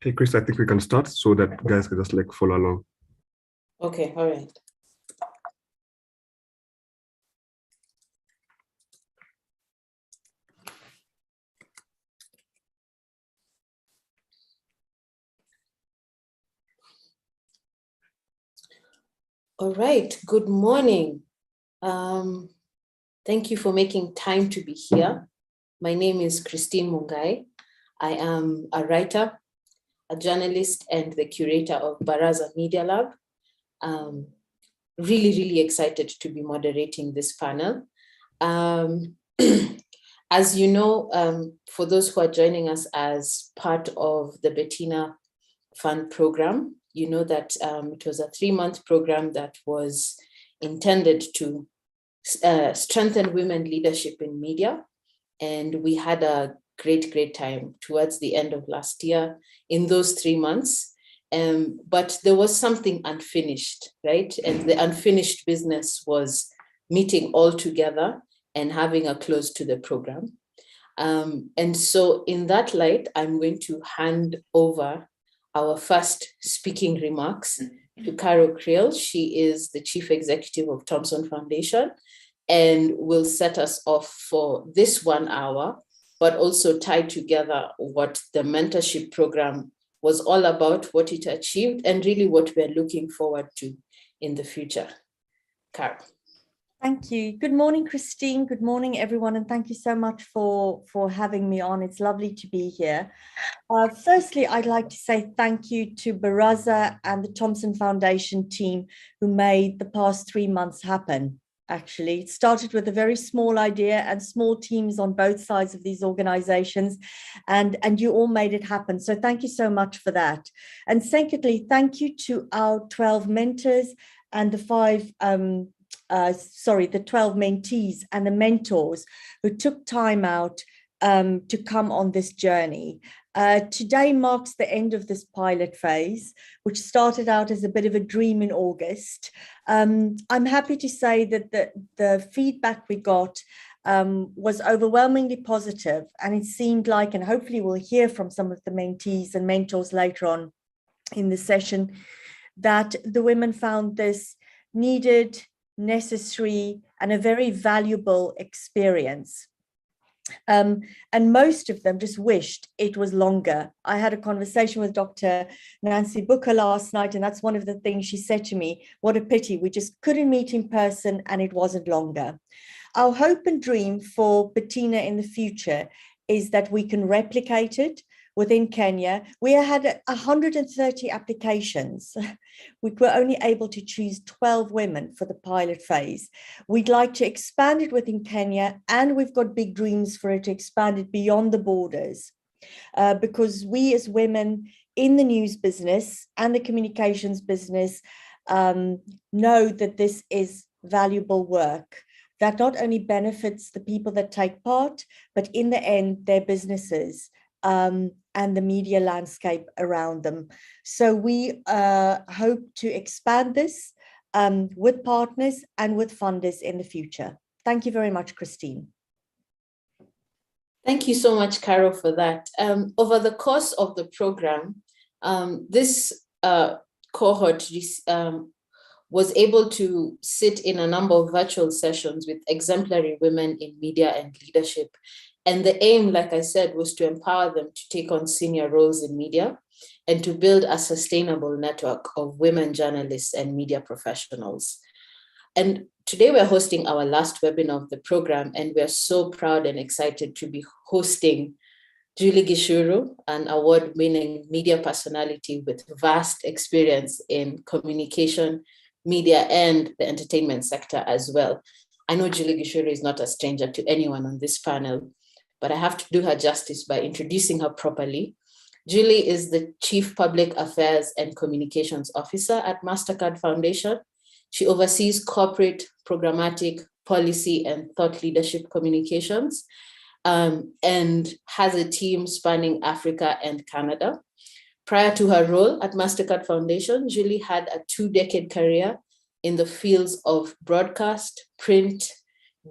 Hey, Chris, I think we can start so that guys can just like follow along. Okay, all right. All right, good morning. Thank you for making time to be here. My name is Christine Mungai. I am a writer, a journalist, and the curator of Baraza Media Lab. Really excited to be moderating this panel. As you know, for those who are joining us as part of the Bettina Fund program, you know that it was a 3-month program that was intended to strengthen women leadership in media. And we had a great time towards the end of last year in those 3 months. But there was something unfinished, right? And the unfinished business was meeting all together and having a close to the program. And so in that light, I'm going to hand over our first speaking remarks to Caro Kriel. She is the Chief Executive of Thomson Foundation and will set us off for this 1 hour, but also tie together what the mentorship program was all about, what it achieved, and really what we're looking forward to in the future. Caro. Thank you. Good morning, Christine. Good morning, everyone. And thank you so much for having me on. It's lovely to be here. Firstly, I'd like to say thank you to Baraza and the Thomson Foundation team who made the past 3 months happen. Actually, it started with a very small idea and small teams on both sides of these organizations, and you all made it happen. So thank you so much for that. And secondly, thank you to our 12 mentors and the 12 mentees and the mentors who took time out to come on this journey. Today marks the end of this pilot phase, which started out as a bit of a dream in August. I'm happy to say that the feedback we got was overwhelmingly positive, and it seemed like, and hopefully we'll hear from some of the mentees and mentors later on in the session, that the women found this needed, necessary, and a very valuable experience. And most of them just wished it was longer. I had a conversation with Dr. Nancy Booker last night, and that's one of the things she said to me. What a pity, we just couldn't meet in person and it wasn't longer. Our hope and dream for Bettina in the future is that we can replicate it within Kenya. We had 130 applications. We were only able to choose 12 women for the pilot phase. We'd like to expand it within Kenya, and we've got big dreams for it to expand it beyond the borders, because we as women in the news business and the communications business know that this is valuable work that not only benefits the people that take part, but in the end, their businesses and the media landscape around them. So we hope to expand this with partners and with funders in the future. Thank you very much, Christine. Thank you so much, Caro, for that. Over the course of the program, this cohort was able to sit in a number of virtual sessions with exemplary women in media and leadership. And the aim, like I said, was to empower them to take on senior roles in media and to build a sustainable network of women journalists and media professionals. And today we're hosting our last webinar of the program, and we're so proud and excited to be hosting Julie Gichuru, an award-winning media personality with vast experience in communication, media, and the entertainment sector as well. I know Julie Gichuru is not a stranger to anyone on this panel, but I have to do her justice by introducing her properly. Julie is the Chief Public Affairs and Communications Officer at Mastercard Foundation. She oversees corporate, programmatic, policy, and thought leadership communications, and has a team spanning Africa and Canada. Prior to her role at Mastercard Foundation, Julie had a 2-decade career in the fields of broadcast, print,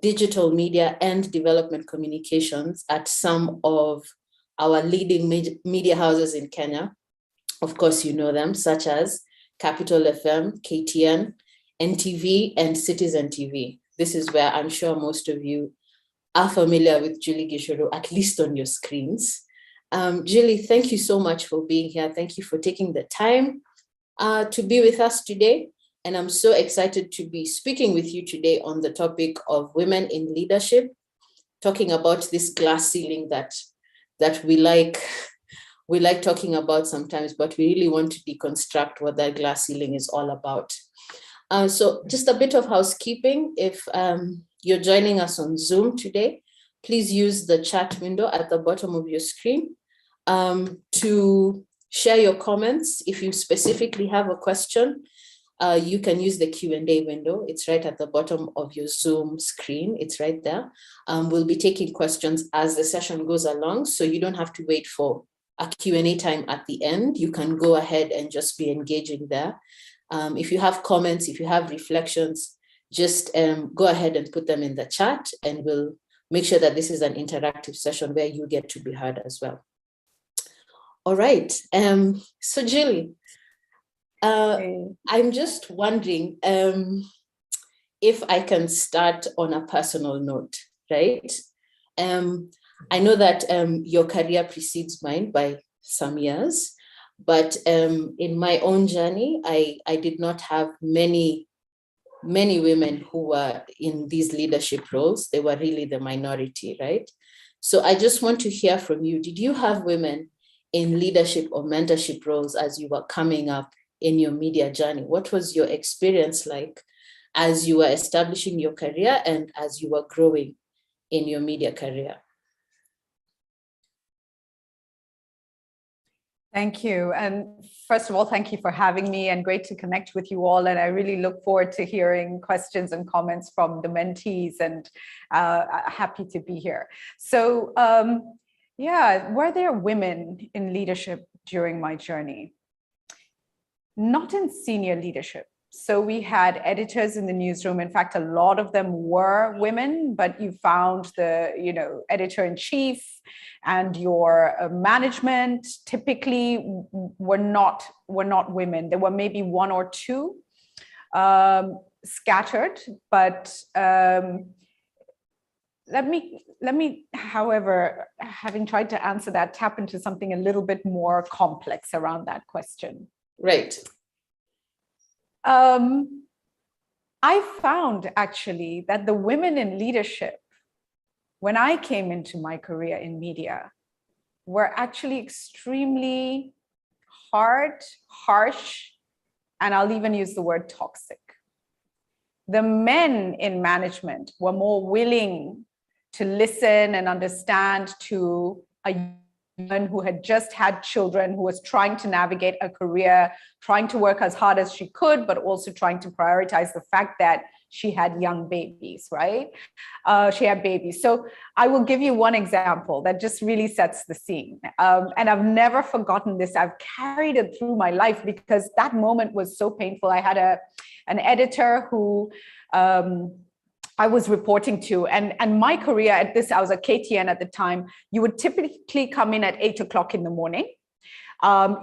digital media, and development communications at some of our leading media houses in Kenya, Of course, you know them, such as Capital FM, KTN, NTV, and Citizen TV. This is where I'm sure most of you are familiar with Julie Gichuru, at least on your screens. Julie, thank you so much for being here. Thank you for taking the time to be with us today. And I'm so excited to be speaking with you today on the topic of women in leadership, talking about this glass ceiling that we like talking about sometimes, but we really want to deconstruct what that glass ceiling is all about. So just a bit of housekeeping. If you're joining us on Zoom today, please use the chat window at the bottom of your screen to share your comments. If you specifically have a question, you can use the Q&A window. It's right at the bottom of your Zoom screen. It's right there. We'll be taking questions as the session goes along, so you don't have to wait for a Q&A time at the end. You can go ahead and just be engaging there. If you have comments, if you have reflections, just go ahead and put them in the chat, and we'll make sure that this is an interactive session where you get to be heard as well. All right. So Julie, I'm just wondering if I can start on a personal note, right? I know that your career precedes mine by some years, but in my own journey, I did not have many women who were in these leadership roles. They were really the minority, right? So I just want to hear from you. Did you have women in leadership or mentorship roles as you were coming up in your media journey? What was your experience like as you were establishing your career and as you were growing in your media career? Thank you. And first of all, thank you for having me, and great to connect with you all. And I really look forward to hearing questions and comments from the mentees, and happy to be here. So yeah, were there women in leadership during my journey? Not in senior leadership. So we had editors in the newsroom. In fact, a lot of them were women, but you found the, editor-in-chief and your management typically were not women. There were maybe one or two scattered, but let me, however, having tried to answer that, tap into something a little bit more complex around that question. Right. I found actually that the women in leadership, when I came into my career in media, were actually extremely hard, harsh, and I'll even use the word toxic. The men in management were more willing to listen and understand to a woman who had just had children, who was trying to navigate a career, trying to work as hard as she could, but also trying to prioritize the fact that she had young babies, right? She had babies. So I will give you one example that just really sets the scene. And I've never forgotten this. I've carried it through my life because that moment was so painful. I had an editor who I was reporting to, and my career at this, I was at KTN at the time, you would typically come in at 8 o'clock in the morning.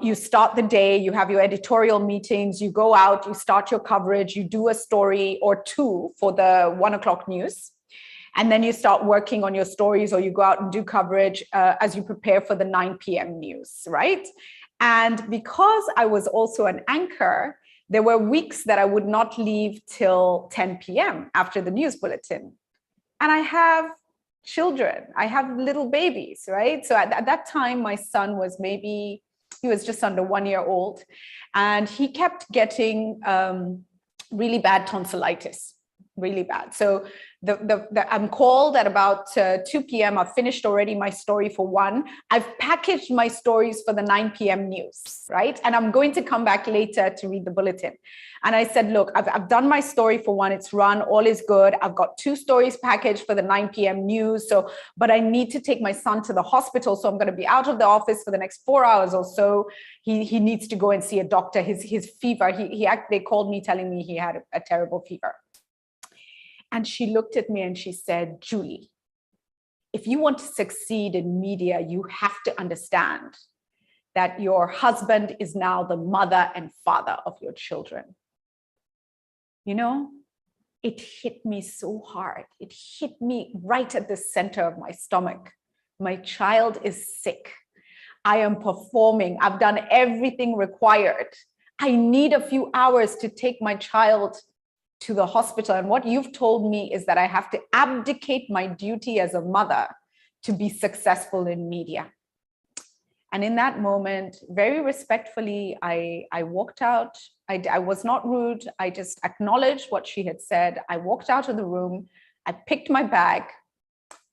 You start the day, you have your editorial meetings, you go out, you start your coverage, you do a story or two for the 1 o'clock news. And then you start working on your stories, or you go out and do coverage as you prepare for the 9 p.m. news, right? And because I was also an anchor, there were weeks that I would not leave till 10 p.m. after the news bulletin. And I have children, I have little babies, right? So at that time, my son was he was just under 1 year old, and he kept getting really bad tonsillitis, really bad. So I'm called at about 2 p.m. I've finished already my story for 1. I've packaged my stories for the 9 p.m. news, right? And I'm going to come back later to read the bulletin. And I said, look, I've done my story for 1, it's run, all is good. I've got 2 stories packaged for the 9 p.m. news. But I need to take my son to the hospital. So I'm going to be out of the office for the next 4 hours or so. He needs to go and see a doctor. His fever, they called me telling me he had a terrible fever. And she looked at me and she said, Julie, if you want to succeed in media, you have to understand that your husband is now the mother and father of your children. You know, it hit me so hard. It hit me right at the center of my stomach. My child is sick. I am performing. I've done everything required. I need a few hours to take my child to the hospital. And what you've told me is that I have to abdicate my duty as a mother to be successful in media. And in that moment, very respectfully, I walked out. I was not rude. I just acknowledged what she had said. I walked out of the room. I picked my bag.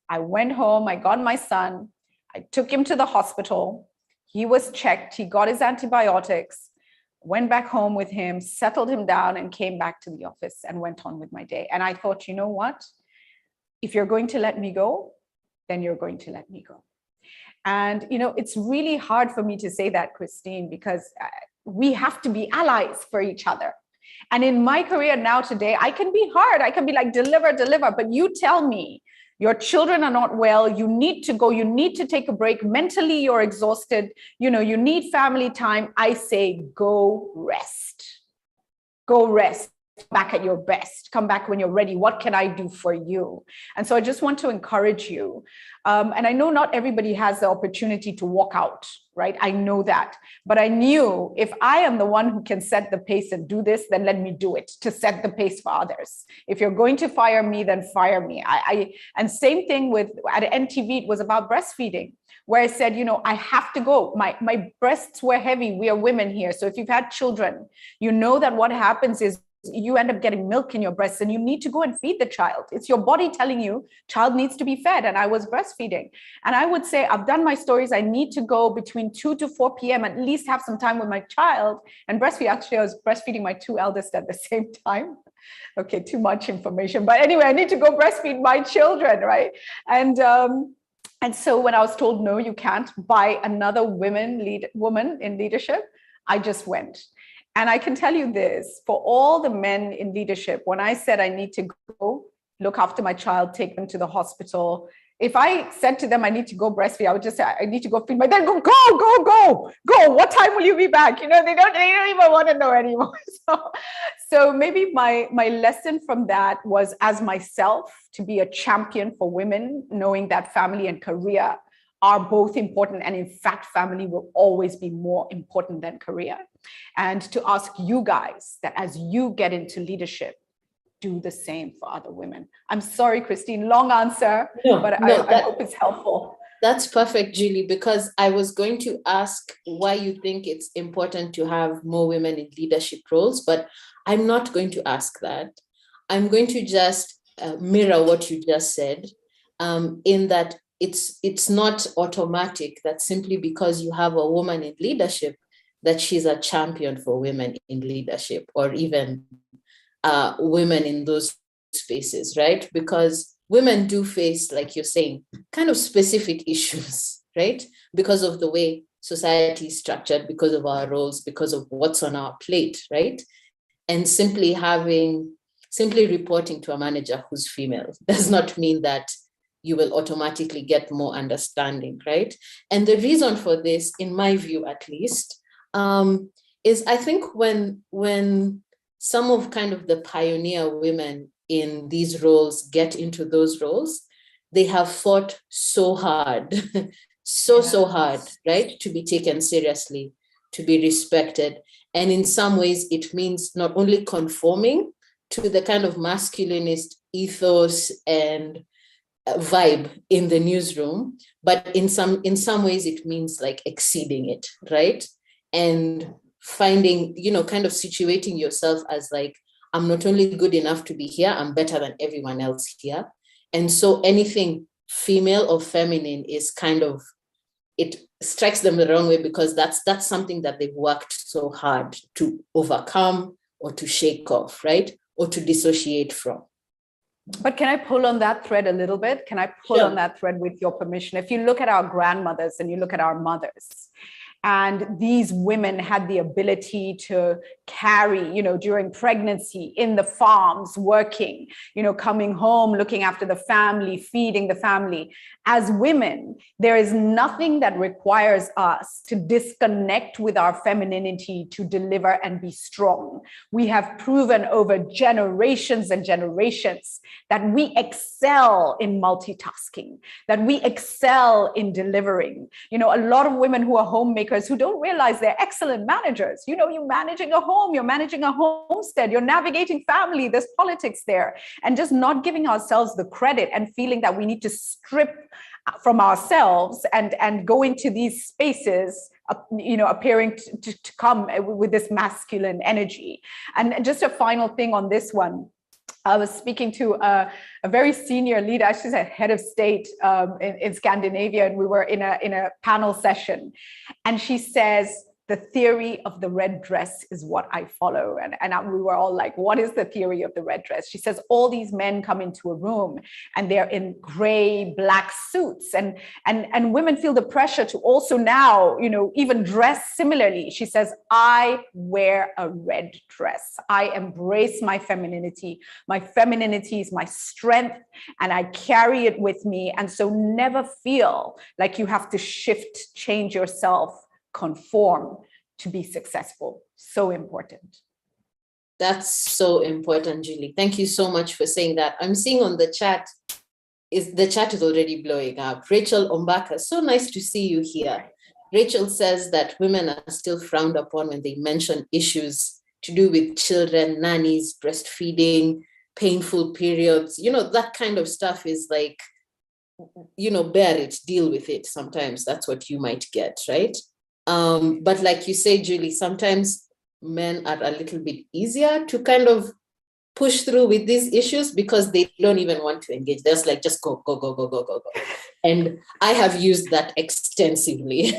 I went home. I got my son. I took him to the hospital. He was checked. He got his antibiotics, went back home with him, settled him down, and came back to the office and went on with my day. And I thought, you know what? If you're going to let me go, then you're going to let me go. And, you know, it's really hard for me to say that, Christine, because we have to be allies for each other. And in my career now today, I can be hard. I can be like, deliver. But you tell me your children are not well. You need to go. You need to take a break. Mentally, you're exhausted. You know, you need family time. I say, go rest. Go rest. Back at your best. Come back when you're ready. What can I do for you? And so I just want to encourage you. And I know not everybody has the opportunity to walk out, right? I know that. But I knew if I am the one who can set the pace and do this, then let me do it to set the pace for others. If you're going to fire me, then fire me. And same thing with at NTV, it was about breastfeeding, where I said, you know, I have to go. My breasts were heavy. We are women here. So if you've had children, you know that what happens is you end up getting milk in your breasts and you need to go and feed the child. It's your body telling you child needs to be fed. And I was breastfeeding. And I would say, I've done my stories. I need to go between 2 to 4 p.m. at least have some time with my child and breastfeed. Actually, I was breastfeeding my 2 eldest at the same time. Okay, too much information. But anyway, I need to go breastfeed my children, right? And so when I was told, no, you can't, by another woman in leadership, I just went. And I can tell you this, for all the men in leadership, when I said I need to go look after my child, take them to the hospital, if I said to them, I need to go breastfeed, I would just say, I need to go feed my dad, go. What time will you be back? You know, they don't even want to know anymore. So maybe my lesson from that was, as myself, to be a champion for women, knowing that family and career are both important. And in fact, family will always be more important than career. And to ask you guys that as you get into leadership, do the same for other women. I'm sorry, Christine, long answer, but I hope it's helpful. That's perfect, Julie, because I was going to ask why you think it's important to have more women in leadership roles, but I'm not going to ask that. I'm going to just mirror what you just said, in that it's not automatic that simply because you have a woman in leadership that she's a champion for women in leadership or even women in those spaces, right? Because women do face, like you're saying, kind of specific issues, right? Because of the way society is structured, because of our roles, because of what's on our plate, right? And simply reporting to a manager who's female does not mean that you will automatically get more understanding, right? And the reason for this, in my view at least, is I think when some of kind of the pioneer women in these roles get into those roles, they have fought so hard, so hard, right? To be taken seriously, to be respected. And in some ways, it means not only conforming to the kind of masculinist ethos and vibe in the newsroom, but in some ways it means like exceeding it, right? And finding, kind of situating yourself as like, I'm not only good enough to be here, I'm better than everyone else here. And so anything female or feminine is kind of, it strikes them the wrong way because that's something that they've worked so hard to overcome or to shake off, right? Or to dissociate from. But can I pull on that thread a little bit? Can I pull on that thread with your permission? If you look at our grandmothers and you look at our mothers, And these women had the ability to carry, during pregnancy, in the farms, working, coming home, looking after the family, feeding the family. As women, there is nothing that requires us to disconnect with our femininity to deliver and be strong. We have proven over generations and generations that we excel in multitasking, that we excel in delivering. A lot of women who are homemakers who don't realize they're excellent managers. You're managing a home, you're managing a homestead, you're navigating family, there's politics there, and just not giving ourselves the credit and feeling that we need to strip from ourselves and go into these spaces, appearing to come with this masculine energy. And just a final thing on this one. I was speaking to a very senior leader, actually a head of state in Scandinavia, and we were in a panel session. And she says, the theory of the red dress is what I follow. And we were all like, what is the theory of the red dress? She says, all these men come into a room and they're in gray, black suits. And women feel the pressure to also now, even dress similarly. She says, I wear a red dress. I embrace my femininity. My femininity is my strength and I carry it with me. And so never feel like you have to shift, change yourself, conform to be successful. So important. That's so important, Julie. Thank you so much for saying that. I'm seeing on the chat, the chat is already blowing up. Rachel Ombaka, so nice to see you here. Rachel says that women are still frowned upon when they mention issues to do with children, nannies, breastfeeding, painful periods. That kind of stuff is like, bear it, deal with it. Sometimes that's what you might get, right? But like you say, Julie, sometimes men are a little bit easier to kind of push through with these issues because they don't even want to engage. They're like, just go. And I have used that extensively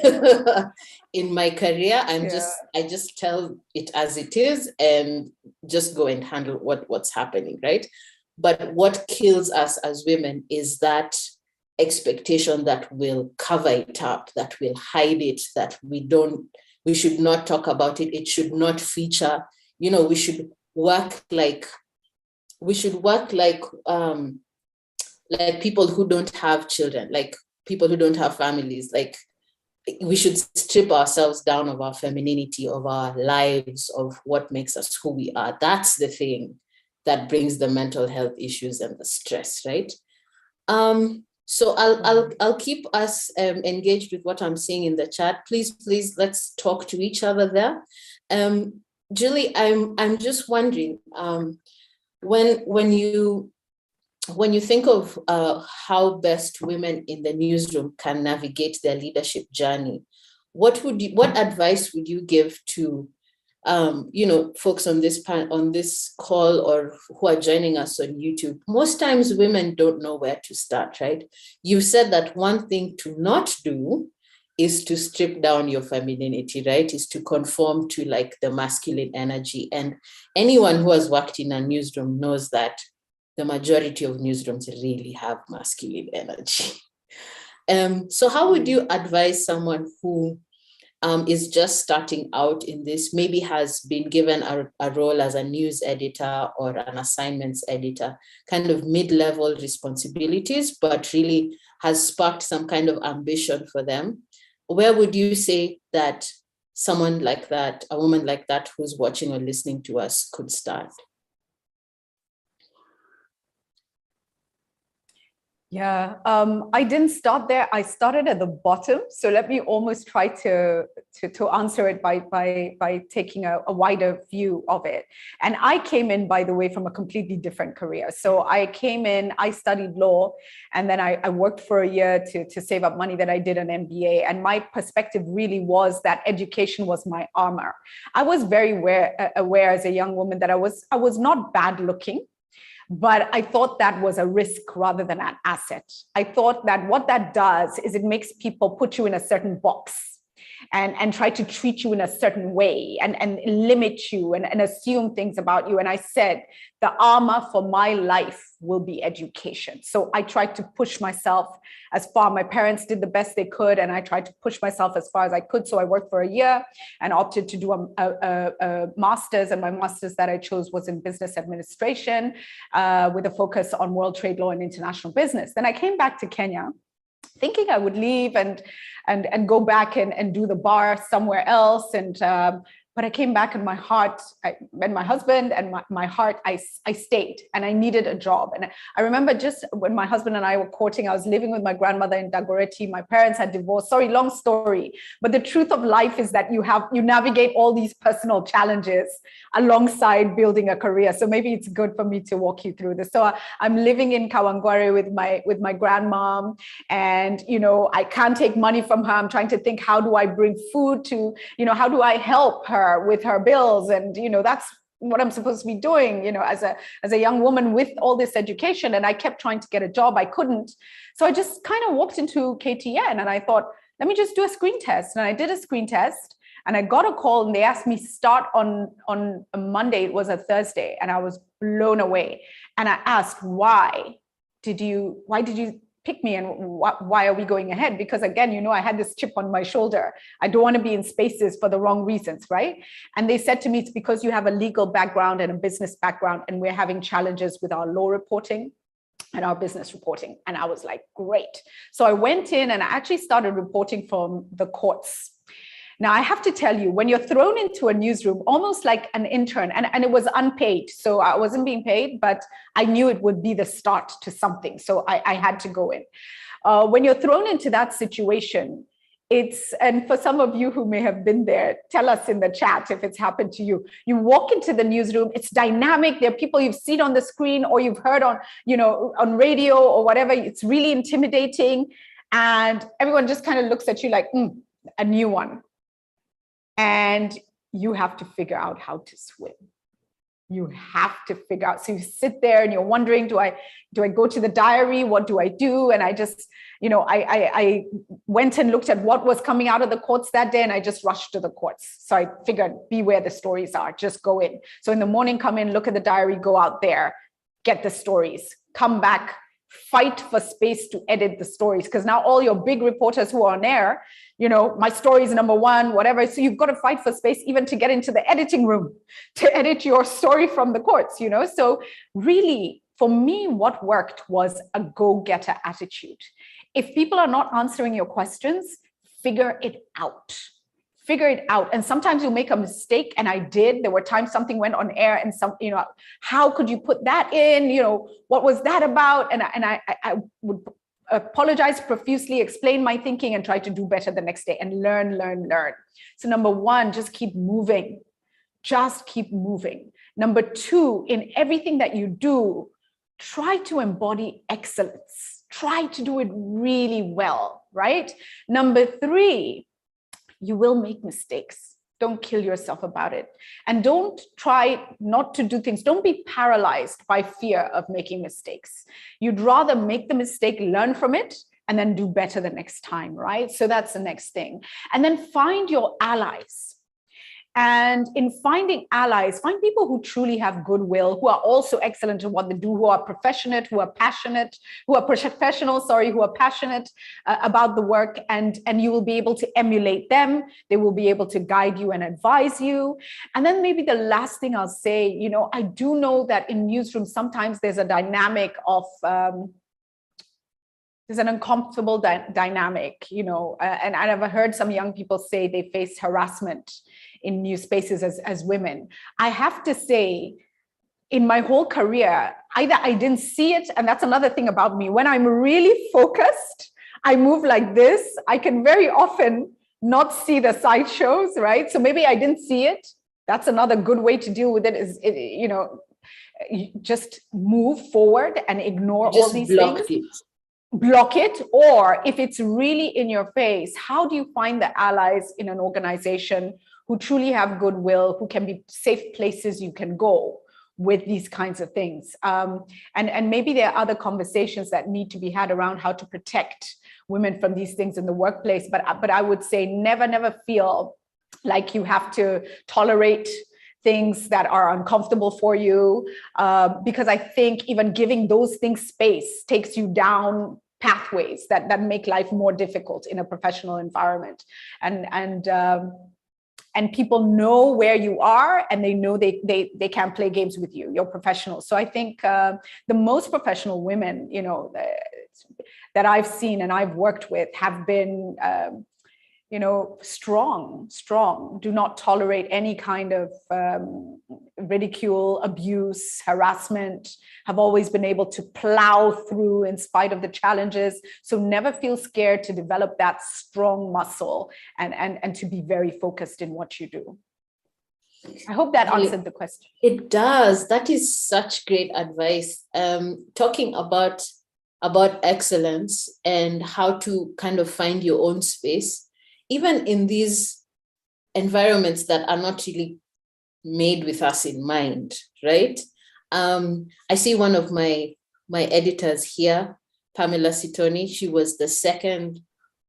in my career. I just tell it as it is and just go and handle what's happening, right? But what kills us as women is that expectation that will cover it up, that will hide it, that we should not talk about it. It should not feature. We should work like people who don't have children, like people who don't have families. Like we should strip ourselves down of our femininity, of our lives, of what makes us who we are. That's the thing that brings the mental health issues and the stress, right? So I'll keep us engaged with what I'm seeing in the chat. Please, let's talk to each other there. Julie, I'm just wondering, when you think of how best women in the newsroom can navigate their leadership journey, what advice would you give to folks on this call or who are joining us on YouTube? Most times women don't know where to start, right? You said that one thing to not do is to strip down your femininity, right? Is to conform to like the masculine energy. And anyone who has worked in a newsroom knows that the majority of newsrooms really have masculine energy. So how would you advise someone who is just starting out in this, maybe has been given a role as a news editor or an assignments editor, kind of mid-level responsibilities, but really has sparked some kind of ambition for them? Where would you say that someone like that, a woman like that who's watching or listening to us could start? Yeah, I didn't start there. I started at the bottom. So let me almost try to answer it by taking a wider view of it. And I came in, by the way, from a completely different career. So I came in, I studied law, and then I worked for a year to save up money. That I did an MBA. And my perspective really was that education was my armor. I was very aware as a young woman that I was not bad looking. But I thought that was a risk rather than an asset. I thought that what that does is it makes people put you in a certain box. and try to treat you in a certain way and limit you and assume things about you. And I said, the armor for my life will be education. So I tried to push myself as far. My parents did the best they could, and I tried to push myself as far as I could. So I worked for a year and opted to do a master's, and my master's that I chose was in business administration with a focus on world trade law and international business. Then I came back to Kenya thinking I would leave and go back and do the bar somewhere else. But I came back, and my heart, I met my husband, and my heart, I stayed, and I needed a job. And I remember just when my husband and I were courting, I was living with my grandmother in Dagoretti. My parents had divorced. Sorry, long story. But the truth of life is that you navigate all these personal challenges alongside building a career. So maybe it's good for me to walk you through this. So I'm living in Kawangware with my grandmom, and I can't take money from her. I'm trying to think, how do I bring food to, how do I help her with her bills? And that's what I'm supposed to be doing, as a young woman with all this education. And I kept trying to get a job. I couldn't. So I just kind of walked into KTN, and I thought, let me just do a screen test. And I did a screen test, and I got a call, and they asked me start on a Monday. It was a Thursday, and I was blown away. And I asked, why did you pick me, and why are we going ahead? Because again, I had this chip on my shoulder. I don't want to be in spaces for the wrong reasons, right? And they said to me, it's because you have a legal background and a business background, and we're having challenges with our law reporting and our business reporting. And I was like, great. So I went in and I actually started reporting from the courts. Now, I have to tell you, when you're thrown into a newsroom, almost like an intern, and it was unpaid, so I wasn't being paid, but I knew it would be the start to something, so I had to go in. When you're thrown into that situation, and for some of you who may have been there, tell us in the chat if it's happened to you. You walk into the newsroom, it's dynamic, there are people you've seen on the screen or you've heard on radio or whatever, it's really intimidating, and everyone just kind of looks at you like, a new one. And you have to figure out how to swim. You have to figure out. So you sit there and you're wondering, do I go to the diary? What do I do? And I just, I went and looked at what was coming out of the courts that day, and I just rushed to the courts. So I figured, be where the stories are, just go in. So in the morning, come in, look at the diary, go out there, get the stories, come back, fight for space to edit the stories, because now all your big reporters who are on air, my story is number one, whatever. So you've got to fight for space even to get into the editing room to edit your story from the courts, So really, for me, what worked was a go-getter attitude. If people are not answering your questions, figure it out. Figure it out. And sometimes you'll make a mistake, and I did. There were times something went on air, and how could you put that in? What was that about? And I would apologize profusely, explain my thinking, and try to do better the next day and learn. So number one, just keep moving. Just keep moving. Number two, in everything that you do, try to embody excellence. Try to do it really well, right? Number three, you will make mistakes. Don't kill yourself about it. And don't try not to do things. Don't be paralyzed by fear of making mistakes. You'd rather make the mistake, learn from it, and then do better the next time, right? So that's the next thing. And then find your allies. And in finding allies, find people who truly have goodwill, who are also excellent at what they do, who are professional, who are passionate about the work, and you will be able to emulate them. They will be able to guide you and advise you. And then maybe the last thing I'll say, I do know that in newsrooms, sometimes there's a dynamic of, there's an uncomfortable dynamic, and I've heard some young people say they face harassment in news spaces as women. I have to say, in my whole career, either I didn't see it, and that's another thing about me. When I'm really focused, I move like this. I can very often not see the sideshows, right? So maybe I didn't see it. That's another good way to deal with it, is, you just move forward and ignore all these things. Block it. Or if it's really in your face, how do you find the allies in an organization who truly have goodwill, who can be safe places you can go? with these kinds of things. And maybe there are other conversations that need to be had around how to protect women from these things in the workplace. But I would say never feel like you have to tolerate things that are uncomfortable for you, because I think even giving those things space takes you down pathways that make life more difficult in a professional environment. And people know where you are, and they know they can't play games with you. You're professionals. So I think the most professional women, that I've seen and I've worked with have been, strong, do not tolerate any kind of ridicule, abuse, harassment, have always been able to plow through in spite of the challenges. So never feel scared to develop that strong muscle and to be very focused in what you do. I hope that answered the question. It does. That is such great advice. Talking about excellence and how to kind of find your own space, even in these environments that are not really made with us in mind, right? I see one of my editors here, Pamela Sitoni. She was the second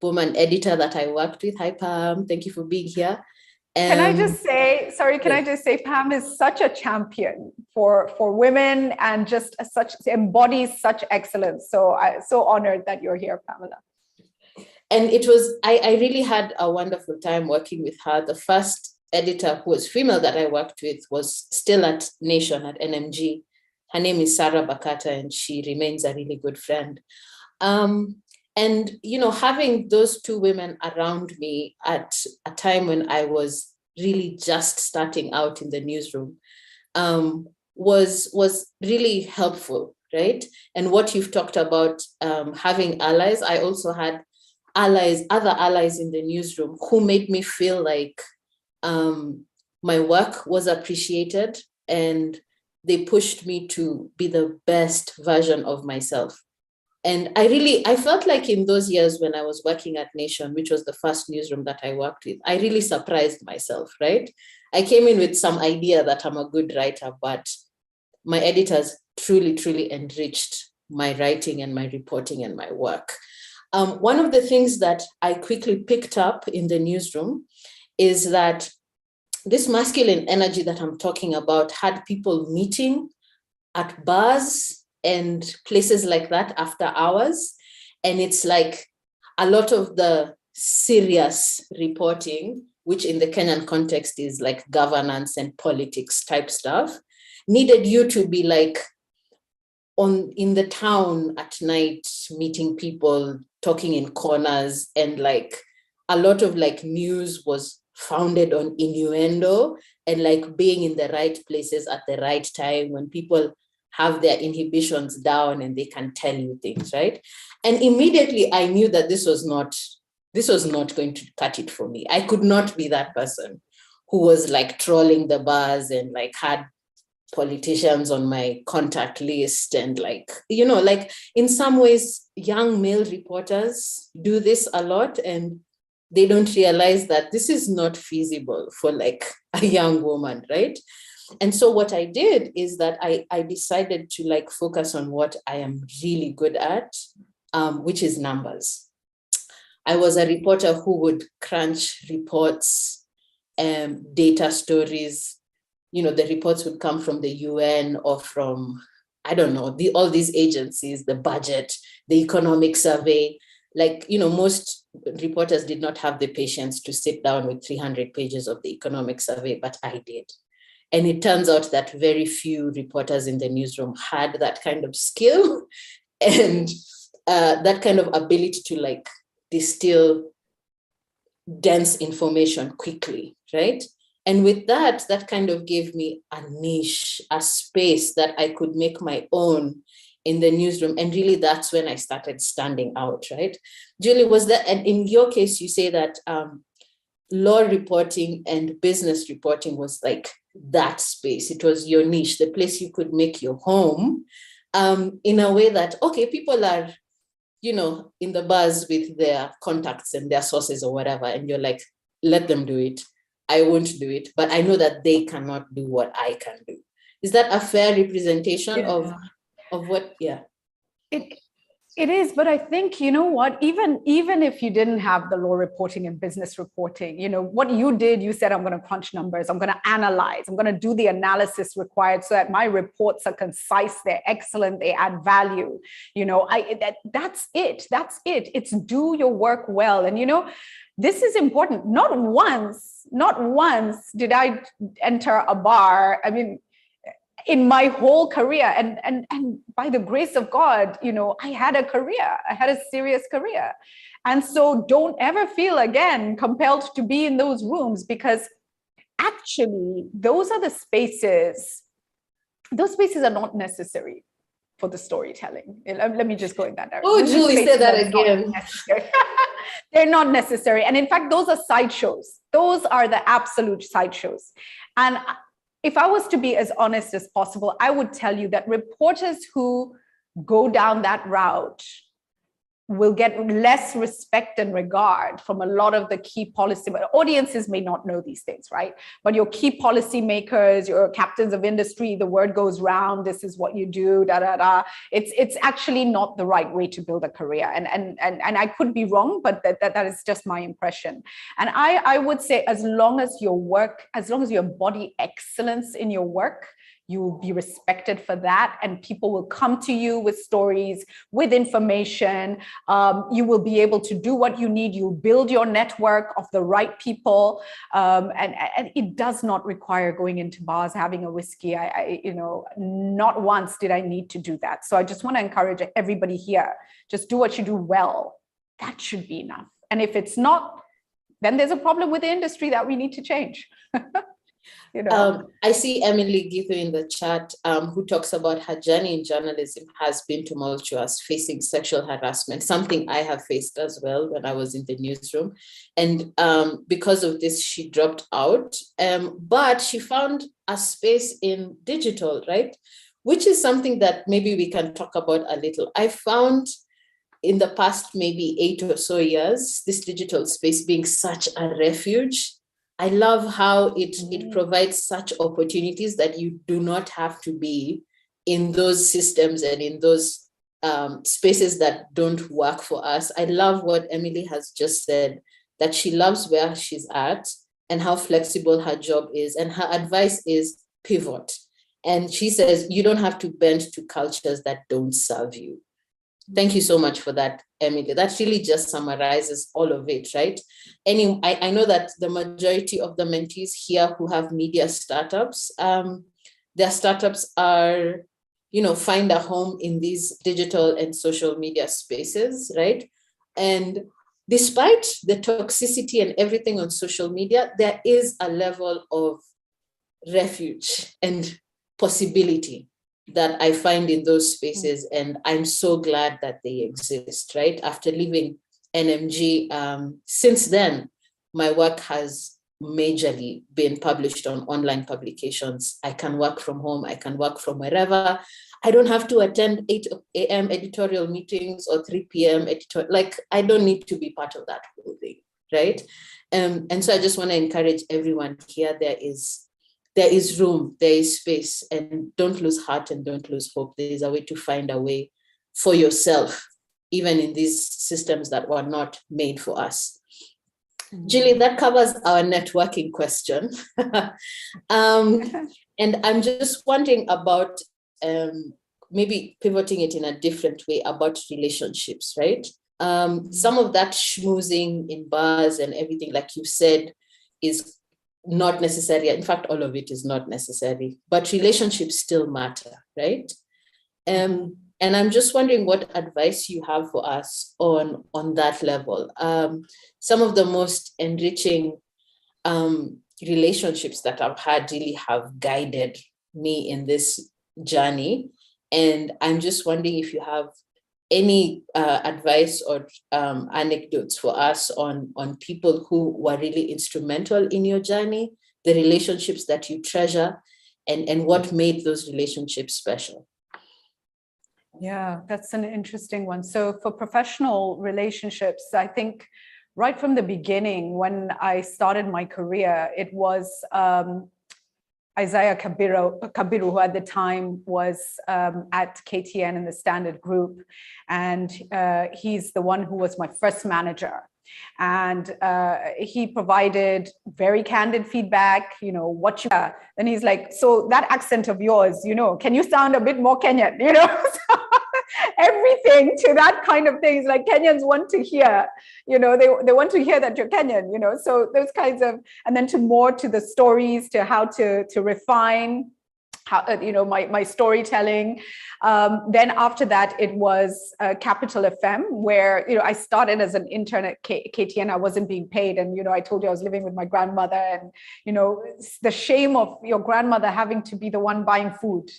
woman editor that I worked with. Hi, Pam. Thank you for being here. Can I just say, Pam is such a champion for women and just embodies such excellence. So I'm so honored that you're here, Pamela. And it was, I really had a wonderful time working with her. The first editor who was female that I worked with was still at Nation, at NMG. Her name is Sarah Bakata, and she remains a really good friend. And, having those two women around me at a time when I was really just starting out in the newsroom was really helpful, right? And what you've talked about, having allies, I also had other allies in the newsroom who made me feel like my work was appreciated, and they pushed me to be the best version of myself. And I felt like in those years when I was working at Nation, which was the first newsroom that I worked with, I really surprised myself, right? I came in with some idea that I'm a good writer, but my editors truly enriched my writing and my reporting and my work. One of the things that I quickly picked up in the newsroom is that this masculine energy that I'm talking about had people meeting at bars and places like that after hours. And it's like a lot of the serious reporting, which in the Kenyan context is like governance and politics type stuff, needed you to be like in the town at night, meeting people, talking in corners, and like a lot of like news was founded on innuendo and like being in the right places at the right time when people have their inhibitions down and they can tell you things, right? And immediately I knew that this was not going to cut it for me. I could not be that person who was like trolling the bars and like had politicians on my contact list, and like in some ways young male reporters do this a lot, and they don't realize that this is not feasible for like a young woman, right? And so what I did is that I decided to like focus on what I am really good at, which is numbers. I was a reporter who would crunch reports, data stories. The reports would come from the UN or from, I don't know, all these agencies, the budget, the economic survey. Like, most reporters did not have the patience to sit down with 300 pages of the economic survey, but I did. And it turns out that very few reporters in the newsroom had that kind of skill and that kind of ability to like distill dense information quickly, right? And with that kind of gave me a niche, a space that I could make my own in the newsroom. And really that's when I started standing out, right? Julie, was that, and in your case, you say that law reporting and business reporting was like that space. It was your niche, the place you could make your home in a way that, okay, people are, in the bars with their contacts and their sources or whatever. And you're like, let them do it. I won't do it, but I know that they cannot do what I can do. Is that a fair representation Yeah. of what? Yeah. It is, but I think, you know what, even if you didn't have the law reporting and business reporting, you know, what you did, you said, I'm going to crunch numbers, I'm going to analyze, I'm going to do the analysis required so that my reports are concise, they're excellent, they add value. You know, that's it. It's do your work well. And, you know, this is important. Not once did I enter a bar. I mean, in my whole career, and by the grace of God, you know, I had a serious career. And so don't ever feel again compelled to be in those rooms, because actually those are the spaces, those spaces are not necessary for the storytelling. Let me just go in that direction. Oh, Julie, say that again. They're not necessary. And in fact, those are sideshows. Those are the absolute sideshows. And if I was to be as honest as possible, I would tell you that reporters who go down that route will get less respect and regard from a lot of the key policy. Audiences may not know these things, right? But your key policy makers, your captains of industry, the word goes round, this is what you do, da, da, da. It's actually not the right way to build a career. And I could be wrong, but that is just my impression. And I would say, as long as you embody excellence in your work, you will be respected for that, and people will come to you with stories, with information. You will be able to do what you need. You'll build your network of the right people, and it does not require going into bars, having a whiskey. You know, not once did I need to do that. So I just want to encourage everybody here: just do what you do well. That should be enough. And if it's not, then there's a problem with the industry that we need to change. You know, I see Emily Gichuru in the chat, who talks about her journey in journalism has been tumultuous, facing sexual harassment, something I have faced as well when I was in the newsroom. And because of this, she dropped out, but she found a space in digital, right? Which is something that maybe we can talk about a little. I found in the past maybe 8 or so years, this digital space being such a refuge. I love how it provides such opportunities that you do not have to be in those systems and in those spaces that don't work for us. I love what Emily has just said, that she loves where she's at and how flexible her job is. And her advice is pivot. And she says, you don't have to bend to cultures that don't serve you. Thank you so much for that, Emily. That really just summarizes all of it, right? I know that the majority of the mentees here who have media startups, their startups are, you know, find a home in these digital and social media spaces, right? And despite the toxicity and everything on social media, there is a level of refuge and possibility that I find in those spaces. And I'm so glad that they exist, right? After leaving NMG, since then, my work has majorly been published on online publications. I can work from home, I can work from wherever. I don't have to attend 8 a.m. editorial meetings or 3 p.m. editorial, like I don't need to be part of that whole thing, right? And so I just want to encourage everyone here, there is room, there is space, and don't lose heart and don't lose hope. There is a way to find a way for yourself, even in these systems that were not made for us. Julie, that covers our networking question. And I'm just wondering about maybe pivoting it in a different way about relationships, right? Some of that schmoozing in bars and everything, like you said, is not necessary. In fact, all of it is not necessary, but relationships still matter, right? And I'm just wondering what advice you have for us on that level. Some of the most enriching relationships that I've had really have guided me in this journey. And I'm just wondering if you have any advice or anecdotes for us on people who were really instrumental in your journey, the relationships that you treasure, and what made those relationships special? Yeah, that's an interesting one. So for professional relationships, I think right from the beginning, when I started my career, it was Isaiah Kabiru, who at the time was at KTN in the Standard Group. And he's the one who was my first manager. And he provided very candid feedback, what you are. Then he's like, so that accent of yours, can you sound a bit more Kenyan, everything to that kind of things like Kenyans want to hear, they want to hear that you're Kenyan, so those kinds of, and then to the stories, to how to refine how, my storytelling. Then after that, it was Capital FM, where, I started as an intern at KTN. I wasn't being paid. And, I told you I was living with my grandmother, and, the shame of your grandmother having to be the one buying food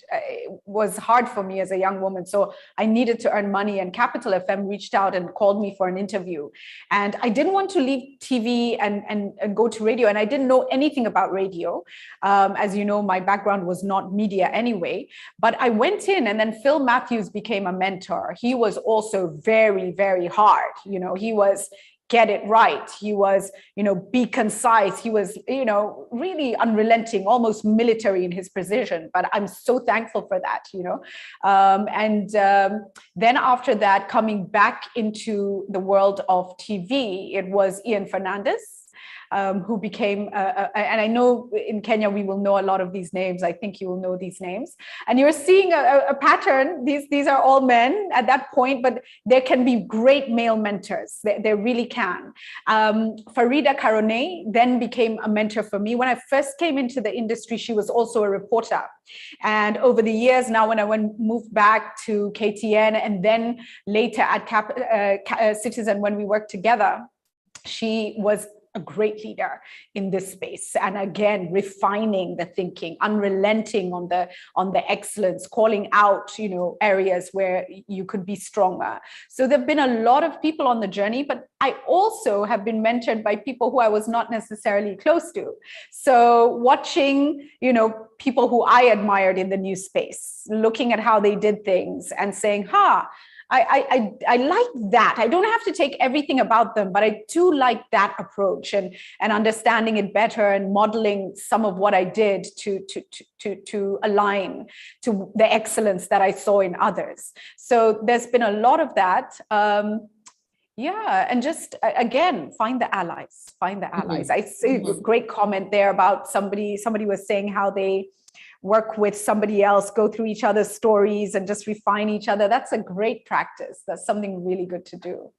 was hard for me as a young woman. So I needed to earn money, and Capital FM reached out and called me for an interview. And I didn't want to leave TV and go to radio. And I didn't know anything about radio. As you know, my background was not media anyway, but I went in, and then Phil Matthews became a mentor. He was also very, very hard. He was get it right. He was, be concise. He was, really unrelenting, almost military in his precision. But I'm so thankful for that, then after that, coming back into the world of TV, it was Ian Fernandez. Who became, and I know in Kenya, we will know a lot of these names. I think you will know these names. And you're seeing a pattern. These are all men at that point, but there can be great male mentors. There really can. Farida Karone then became a mentor for me. When I first came into the industry, she was also a reporter. And over the years now, when I moved back to KTN, and then later at Citizen, when we worked together, she was a great leader in this space. And again, refining the thinking, unrelenting on the excellence, calling out, areas where you could be stronger. So there've been a lot of people on the journey, but I also have been mentored by people who I was not necessarily close to. So watching, people who I admired in the news space, looking at how they did things and saying, I like that. I don't have to take everything about them, but I do like that approach and understanding it better and modeling some of what I did to align to the excellence that I saw in others. So there's been a lot of that. And just, again, find the allies. Mm-hmm. I see a great comment there about somebody was saying how they work with somebody else, go through each other's stories and just refine each other. That's a great practice. That's something really good to do.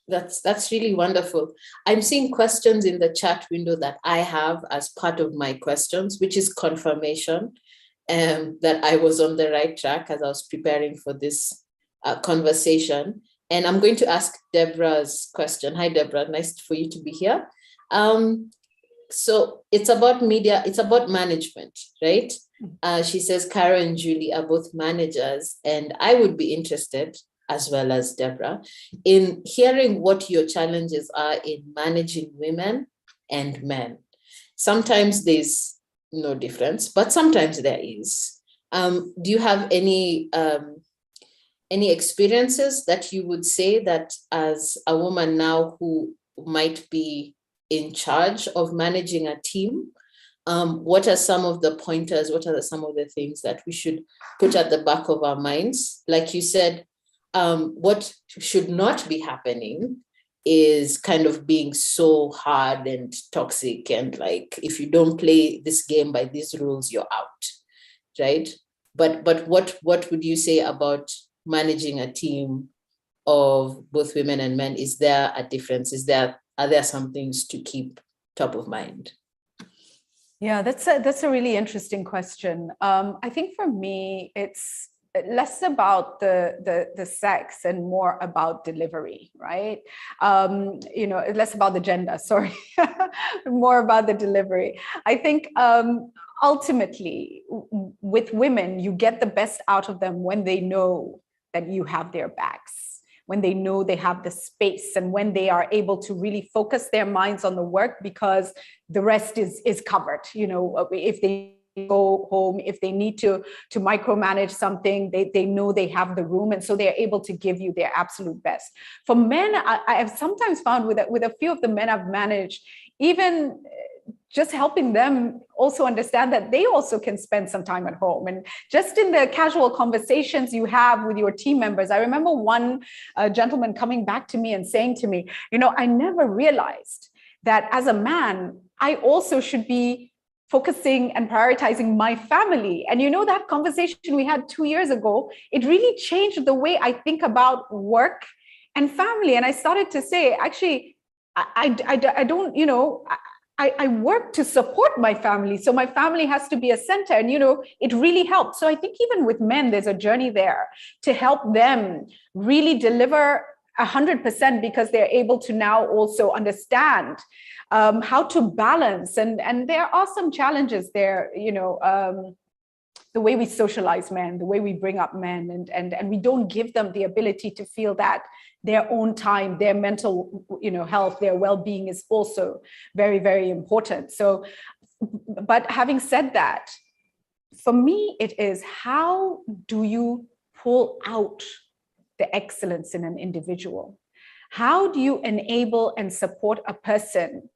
That's really wonderful. I'm seeing questions in the chat window that I have as part of my questions, which is confirmation that I was on the right track as I was preparing for this conversation. And I'm going to ask Deborah's question. Hi, Deborah. Nice for you to be here. So it's about media, it's about management, right? She says Caro and Julie are both managers, and I would be interested, as well as Deborah, in hearing what your challenges are in managing women and men. Sometimes there's no difference, but sometimes there is. Do you have any experiences that you would say that as a woman now who might be in charge of managing a team, what are some of the pointers? What are some of the things that we should put at the back of our minds? Like you said, what should not be happening is kind of being so hard and toxic and like, if you don't play this game by these rules, you're out, right? But what would you say about managing a team of both women and men? Is there a difference? Are there some things to keep top of mind? Yeah, that's a really interesting question. I think for me, it's less about the sex and more about delivery, right? Less about the gender, sorry, more about the delivery. I think ultimately with women, you get the best out of them when they know that you have their backs, when they know they have the space, and when they are able to really focus their minds on the work, because the rest is covered. If they go home, if they need to micromanage something, they know they have the room, and so they're able to give you their absolute best. For men, I have sometimes found with a few of the men I've managed, even just helping them also understand that they also can spend some time at home. And just in the casual conversations you have with your team members, I remember one gentleman coming back to me and saying to me, I never realized that as a man, I also should be focusing and prioritizing my family. And that conversation we had 2 years ago, it really changed the way I think about work and family. And I started to say, actually, I don't, I work to support my family. So my family has to be a center. And, it really helped. So I think even with men, there's a journey there to help them really deliver 100%, because they're able to now also understand how to balance. And there are some challenges there, the way we socialize men, the way we bring up men, and we don't give them the ability to feel that their own time, their mental, health, their well-being is also very, very important. So, but having said that, for me, it is, how do you pull out the excellence in an individual? How do you enable and support a person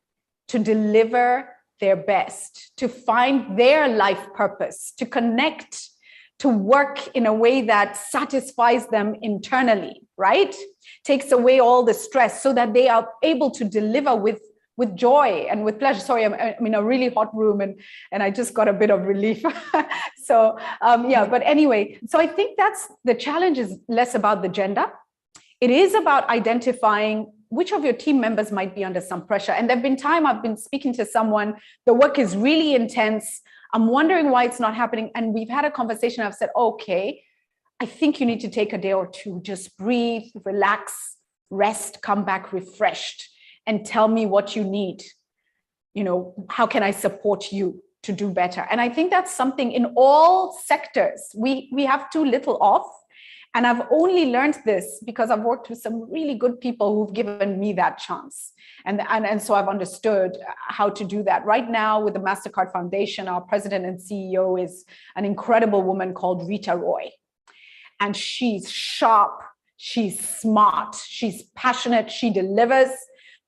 to deliver their best, to find their life purpose, to connect, to work in a way that satisfies them internally, right? Takes away all the stress so that they are able to deliver with joy and with pleasure. Sorry, I'm in a really hot room and I just got a bit of relief. So but anyway, so I think that's the challenge, is less about the gender. It is about identifying which of your team members might be under some pressure. And there've been time I've been speaking to someone, the work is really intense. I'm wondering why it's not happening. And we've had a conversation. I've said, okay, I think you need to take a day or two, just breathe, relax, rest, come back refreshed, and tell me what you need. How can I support you to do better? And I think that's something in all sectors we have too little of. And I've only learned this because I've worked with some really good people who've given me that chance. And so I've understood how to do that. Right now with the MasterCard Foundation, our president and CEO is an incredible woman called Rita Roy. And she's sharp, she's smart, she's passionate, she delivers,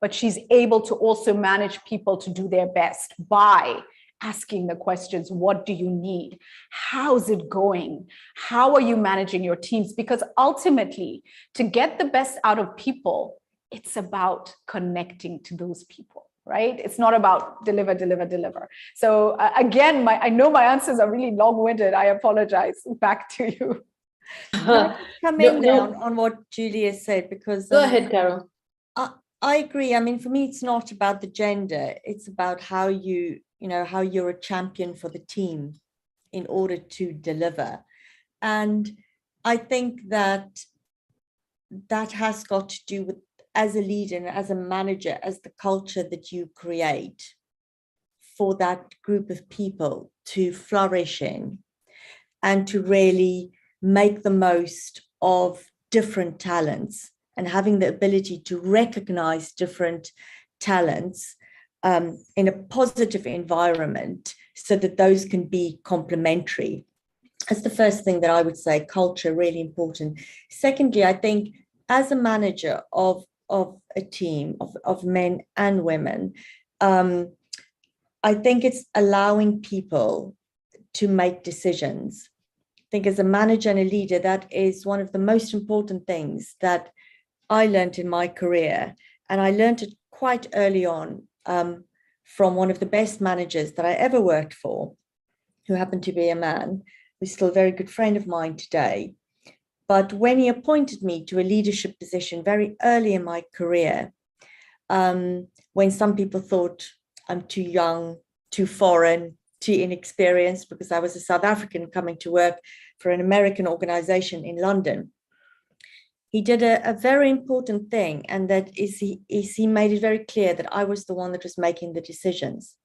but she's able to also manage people to do their best by asking the questions. What do you need? How's it going? How are you managing your teams? Because ultimately, to get the best out of people, it's about connecting to those people, right? It's not about deliver. So again, I know my answers are really long-winded. I apologize. Back to you. Come in on what Julia said, because go ahead, Caro. I agree. I mean, for me, it's not about the gender. It's about how you're a champion for the team in order to deliver. And I think that has got to do with, as a leader and as a manager, as the culture that you create for that group of people to flourish in and to really make the most of different talents, and having the ability to recognize different talents in a positive environment so that those can be complementary. That's the first thing that I would say. Culture, really important. Secondly, I think as a manager of a team of men and women, I think it's allowing people to make decisions. I think as a manager and a leader, that is one of the most important things that I learned in my career. And I learned it quite early on from one of the best managers that I ever worked for, who happened to be a man, who's still a very good friend of mine today. But when he appointed me to a leadership position very early in my career, when some people thought I'm too young, too foreign, too inexperienced, because I was a South African coming to work for an American organization in London, he did a very important thing, and that is he made it very clear that I was the one that was making the decisions.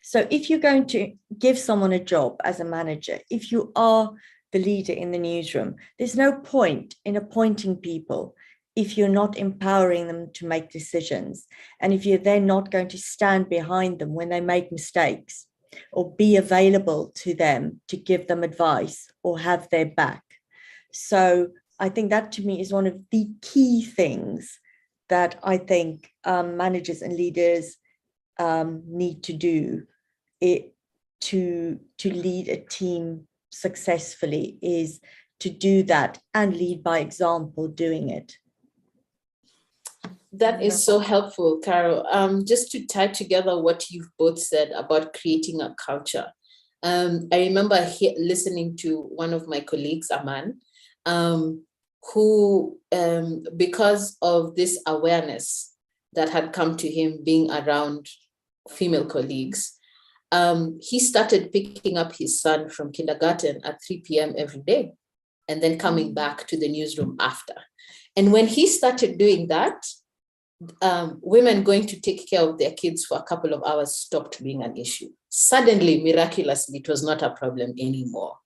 So if you're going to give someone a job as a manager, if you are the leader in the newsroom, there's no point in appointing people if you're not empowering them to make decisions, and if you're then not going to stand behind them when they make mistakes, or be available to them to give them advice or have their back. So I think that to me is one of the key things that I think managers and leaders need to do it to lead a team successfully is to do that and lead by example doing it. That is so helpful, Caro. Just to tie together what you've both said about creating a culture. I remember listening to one of my colleagues, Aman, who, because of this awareness that had come to him being around female colleagues, he started picking up his son from kindergarten at 3 p.m. every day and then coming back to the newsroom after. And when he started doing that, women going to take care of their kids for a couple of hours stopped being an issue. Suddenly, miraculously, it was not a problem anymore.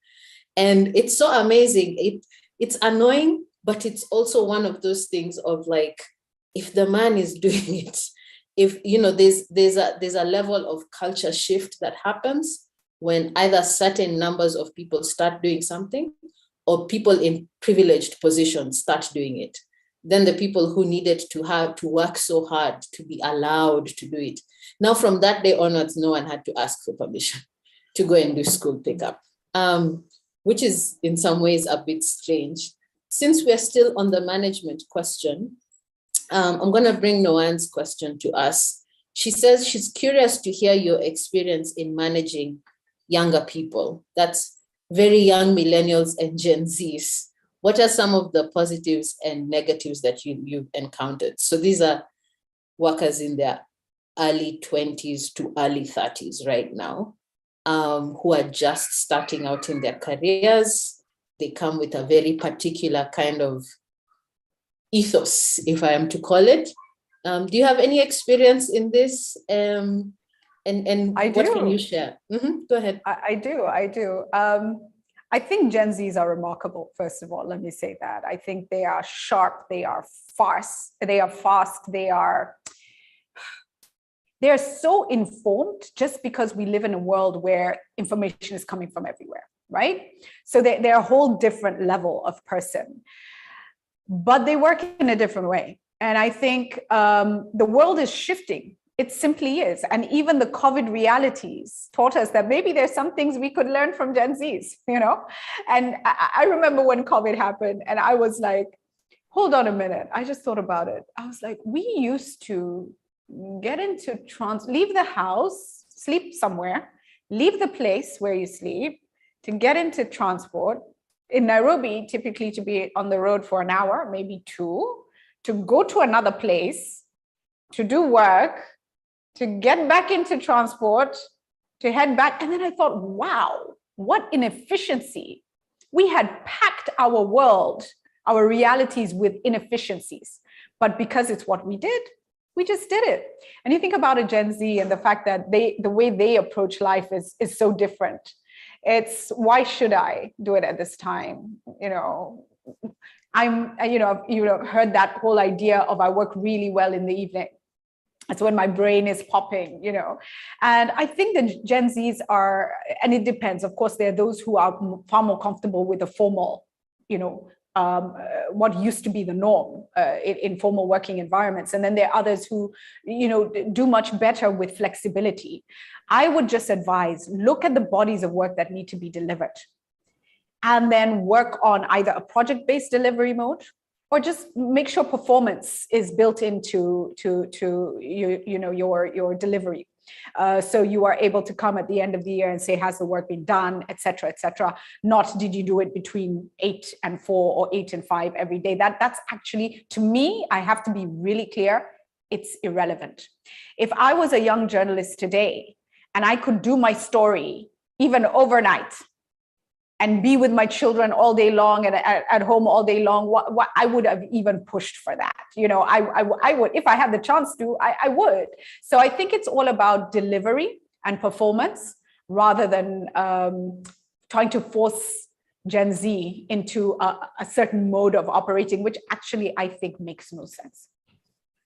And it's so amazing. It's annoying, but it's also one of those things of like, if the man is doing it, if, you know, there's a level of culture shift that happens when either certain numbers of people start doing something or people in privileged positions start doing it. Then the people who needed to have to work so hard to be allowed to do it. Now, from that day onwards, no one had to ask for permission to go and do school pickup, which is in some ways a bit strange. Since we're still on the management question, I'm going to bring Noan's question to us. She says she's curious to hear your experience in managing younger people. That's very young millennials and Gen Zs. What are some of the positives and negatives that you've encountered? So these are workers in their early 20s to early 30s right now, who are just starting out in their careers. They come with a very particular kind of ethos, if I am to call it. Do you have any experience in this? And what can you share? Go ahead. I do. I think Gen Zs are remarkable, first of all, let me say that. I think they are sharp, they are fast, they are so informed just because we live in a world where information is coming from everywhere, right? So they're a whole different level of person, but they work in a different way. And I think the world is shifting. It simply is. And even the COVID realities taught us that maybe there's some things we could learn from Gen Zs, you know? And I remember when COVID happened and I was like, hold on a minute. I just thought about it. I was like, we used to get into leave the house, sleep somewhere, leave the place where you sleep to get into transport. In Nairobi, typically to be on the road for an hour, maybe 2, to go to another place, to do work, to get back into transport, to head back. And then I thought, wow, what inefficiency. We had packed our world, our realities with inefficiencies. But because it's what we did, we just did it. And you think about a Gen Z and the fact that the way they approach life is so different. It's, why should I do it at this time? You know, I've heard that whole idea of I work really well in the evening. That's when my brain is popping, you know. And I think that Gen Zs are, and it depends, of course, there are those who are far more comfortable with the formal, you know, what used to be the norm in formal working environments. And then there are others who, you know, do much better with flexibility. I would just advise, look at the bodies of work that need to be delivered and then work on either a project-based delivery mode or just make sure performance is built into your delivery. So you are able to come at the end of the year and say, has the work been done, et cetera, not did you do it between 8 and 4 or 8 and 5 every day. That's actually, to me, I have to be really clear, it's irrelevant. If I was a young journalist today and I could do my story even overnight and be with my children all day long and at home all day long, what I would have even pushed for that. You know, I would, if I had the chance to, I would. So I think it's all about delivery and performance rather than trying to force Gen Z into a certain mode of operating, which actually I think makes no sense.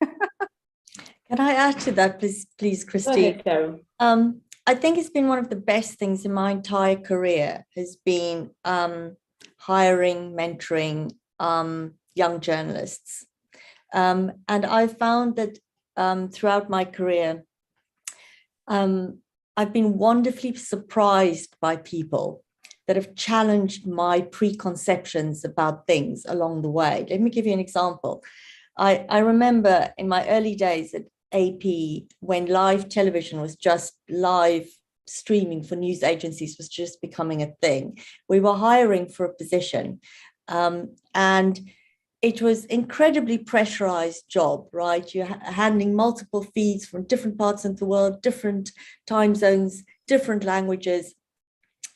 Can I add to that, please, Christine? Go ahead, Caro. I think it's been one of the best things in my entire career has been hiring, mentoring young journalists. And I found that throughout my career, I've been wonderfully surprised by people that have challenged my preconceptions about things along the way. Let me give you an example. I remember in my early days at AP, when live television was just live streaming for news agencies was just becoming a thing. We were hiring for a position, and it was incredibly pressurized job, right? You're handling multiple feeds from different parts of the world, different time zones, different languages.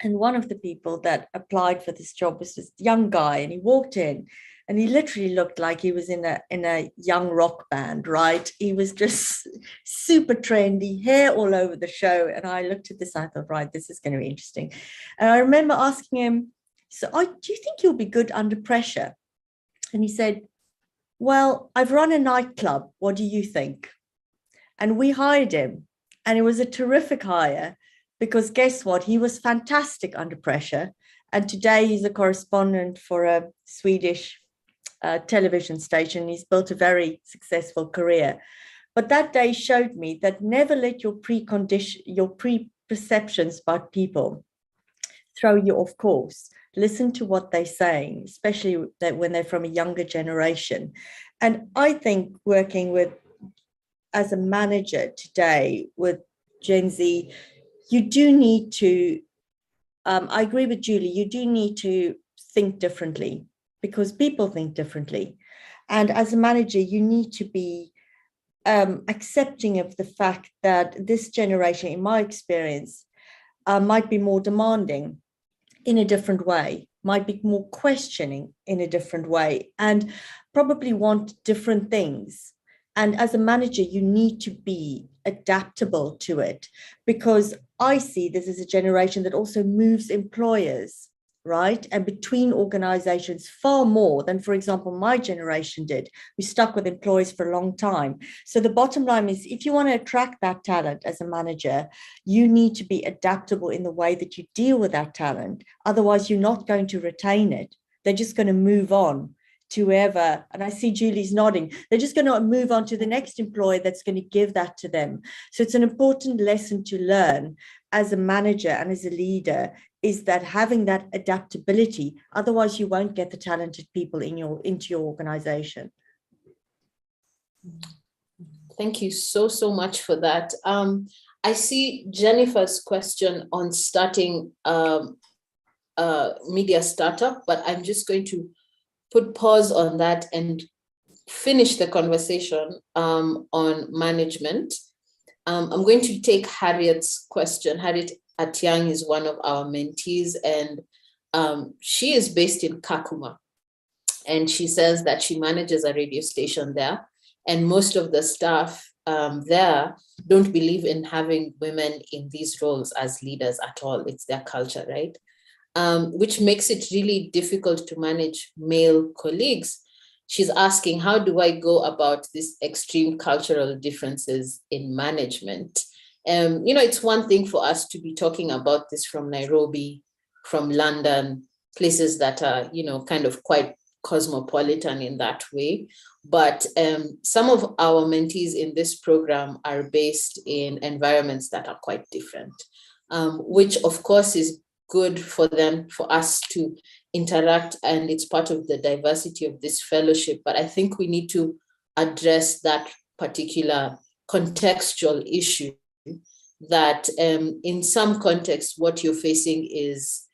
And one of the people that applied for this job was this young guy, and he walked in and he literally looked like he was in a young rock band, right? He was just super trendy, hair all over the show. And I looked at this, and I thought, right, this is going to be interesting. And I remember asking him, so do you think you'll be good under pressure? And he said, well, I've run a nightclub. What do you think? And we hired him. And it was a terrific hire, because guess what? He was fantastic under pressure. And today he's a correspondent for a Swedish television station. He's built a very successful career. But that day showed me that never let your preperceptions about people throw you off course. Listen to what they're saying, especially that when they're from a younger generation. And I think working with, as a manager today with Gen Z, you do need to, I agree with Julie, you do need to think differently, because people think differently. And as a manager, you need to be accepting of the fact that this generation, in my experience, might be more demanding in a different way, might be more questioning in a different way, and probably want different things. And as a manager, you need to be adaptable to it, because I see this as a generation that also moves employers, right? And between organizations far more than, for example, my generation did. We stuck with employees for a long time. So the bottom line is, if you want to attract that talent as a manager, you need to be adaptable in the way that you deal with that talent. Otherwise, you're not going to retain it. They're just going to move on to whoever, and I see Julie's nodding, they're just going to move on to the next employer that's going to give that to them. So it's an important lesson to learn as a manager and as a leader, is that having that adaptability, otherwise you won't get the talented people into your organization. Thank you so much for that. I see Jennifer's question on starting a media startup, but I'm just going to put pause on that and finish the conversation on management. I'm going to take Harriet's question. Harriet Atiang is one of our mentees, and she is based in Kakuma. And she says that she manages a radio station there, and most of the staff there don't believe in having women in these roles as leaders at all. It's their culture, right? Which makes it really difficult to manage male colleagues. She's asking, how do I go about these extreme cultural differences in management? It's one thing for us to be talking about this from Nairobi, from London, places that are, kind of quite cosmopolitan in that way. But some of our mentees in this program are based in environments that are quite different, which of course is good for them, for us to interact, and it's part of the diversity of this fellowship. But I think we need to address that particular contextual issue, that in some contexts, what you're facing is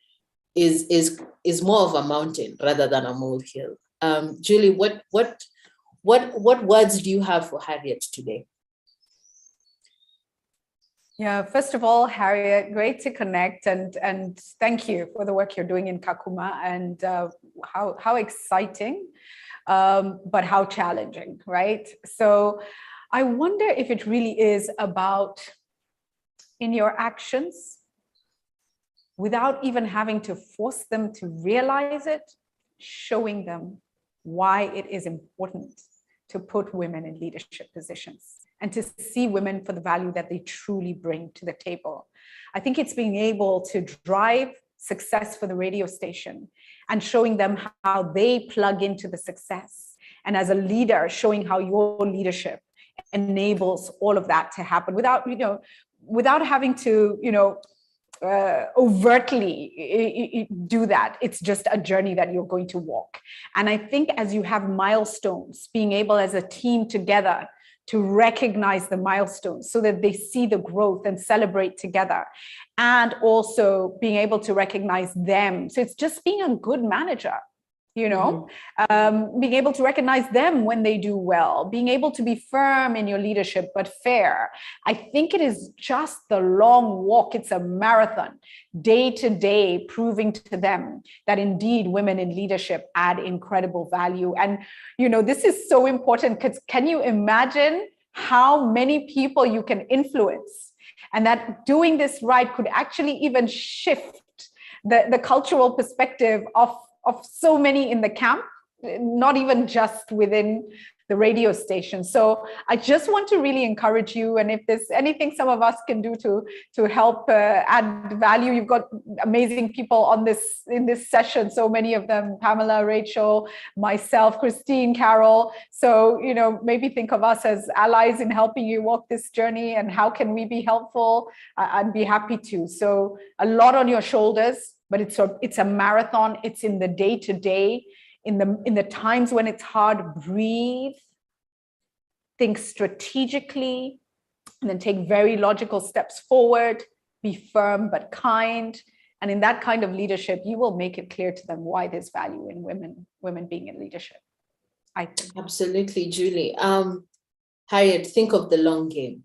more of a mountain rather than a molehill. Julie, what words do you have for Harriet today? Yeah, first of all, Harriet, great to connect, and thank you for the work you're doing in Kakuma, and how exciting, but how challenging, right? So I wonder if it really is about, in your actions, without even having to force them to realize it, showing them why it is important to put women in leadership positions and to see women for the value that they truly bring to the table. I think it's being able to drive success for the radio station and showing them how they plug into the success. And as a leader, showing how your leadership enables all of that to happen without, without having to, overtly do that. It's just a journey that you're going to walk. And I think as you have milestones, being able as a team together to recognize the milestones so that they see the growth and celebrate together, and also being able to recognize them. So it's just being a good manager, being able to recognize them when they do well, being able to be firm in your leadership, but fair. I think it is just the long walk. It's a marathon, day to day, proving to them that indeed women in leadership add incredible value. And, this is so important, because can you imagine how many people you can influence? And that doing this right could actually even shift the cultural perspective of so many in the camp, not even just within the radio station. So I just want to really encourage you. And if there's anything some of us can do to help add value, you've got amazing people in this session. So many of them, Pamela, Rachel, myself, Christine, Carol. So, maybe think of us as allies in helping you walk this journey. And how can we be helpful? I'd be happy to. So a lot on your shoulders, but it's a marathon. It's in the day-to-day, in the times when it's hard. Breathe, think strategically, and then take very logical steps forward. Be firm but kind. And in that kind of leadership, you will make it clear to them why there's value in women being in leadership, I think. Absolutely, Julie. Harriet, think of the long game.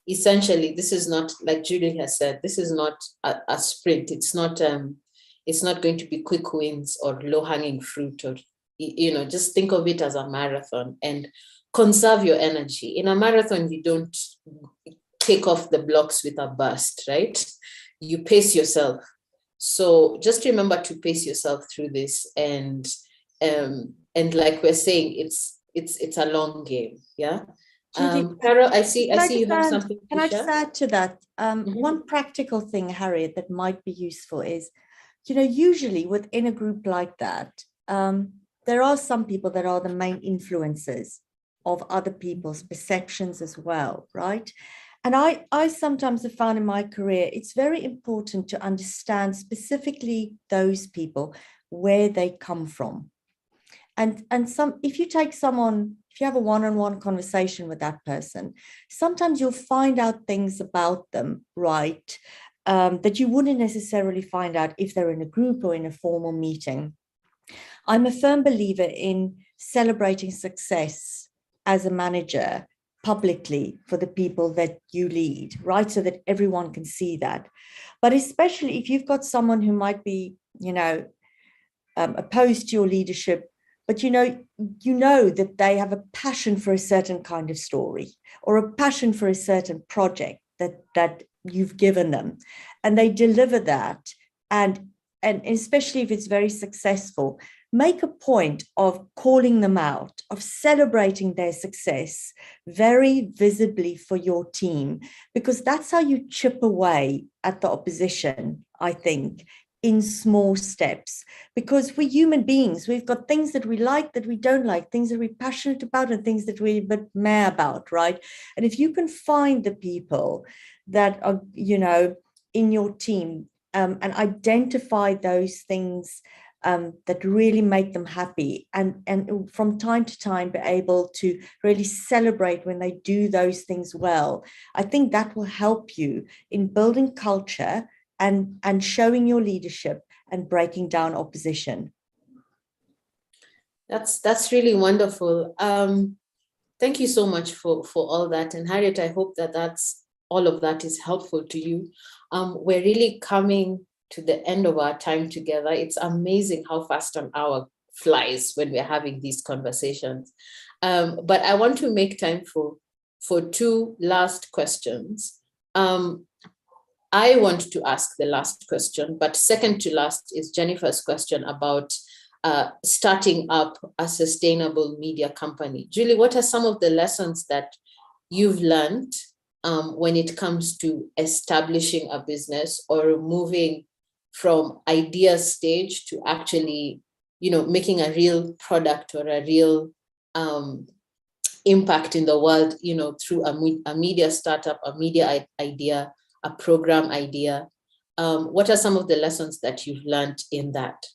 Essentially, this is not, like Julie has said, this is not a sprint. It's not going to be quick wins or low-hanging fruit, or just think of it as a marathon, and conserve your energy. In a marathon, you don't take off the blocks with a burst, right? You pace yourself. So just remember to pace yourself through this, and like we're saying, it's a long game, yeah. Caro, I see you have something to share. Can I just add to that? One practical thing, Harriet, that might be useful is, usually within a group like that, there are some people that are the main influencers of other people's perceptions as well, right? And I sometimes have found in my career, it's very important to understand specifically those people, where they come from. And if you have a one-on-one conversation with that person, sometimes you'll find out things about them, right, that you wouldn't necessarily find out if they're in a group or in a formal meeting. I'm a firm believer in celebrating success as a manager publicly for the people that you lead, right, so that everyone can see that. But especially if you've got someone who might be, opposed to your leadership, but you know that they have a passion for a certain kind of story, or a passion for a certain project that you've given them, and they deliver that, and especially if it's very successful, make a point of calling them out, of celebrating their success very visibly for your team, because that's how you chip away at the opposition, I think, in small steps. Because we're human beings, we've got things that we like, that we don't like, things that we're passionate about, and things that we're a bit meh about, right? And if you can find the people that are, in your team, and identify those things that really make them happy, and from time to time be able to really celebrate when they do those things well, I think that will help you in building culture and showing your leadership and breaking down opposition. That's really wonderful. Thank you so much for all that. And Harriet, I hope that all of that is helpful to you. We're really coming to the end of our time together. It's amazing how fast an hour flies when we're having these conversations. But I want to make time for two last questions. I want to ask the last question, but second to last is Jennifer's question about starting up a sustainable media company. Julie, what are some of the lessons that you've learned when it comes to establishing a business, or moving from idea stage to actually, making a real product or a real impact in the world, through a media startup, a media idea, a program idea. What are some of the lessons that you've learned in that?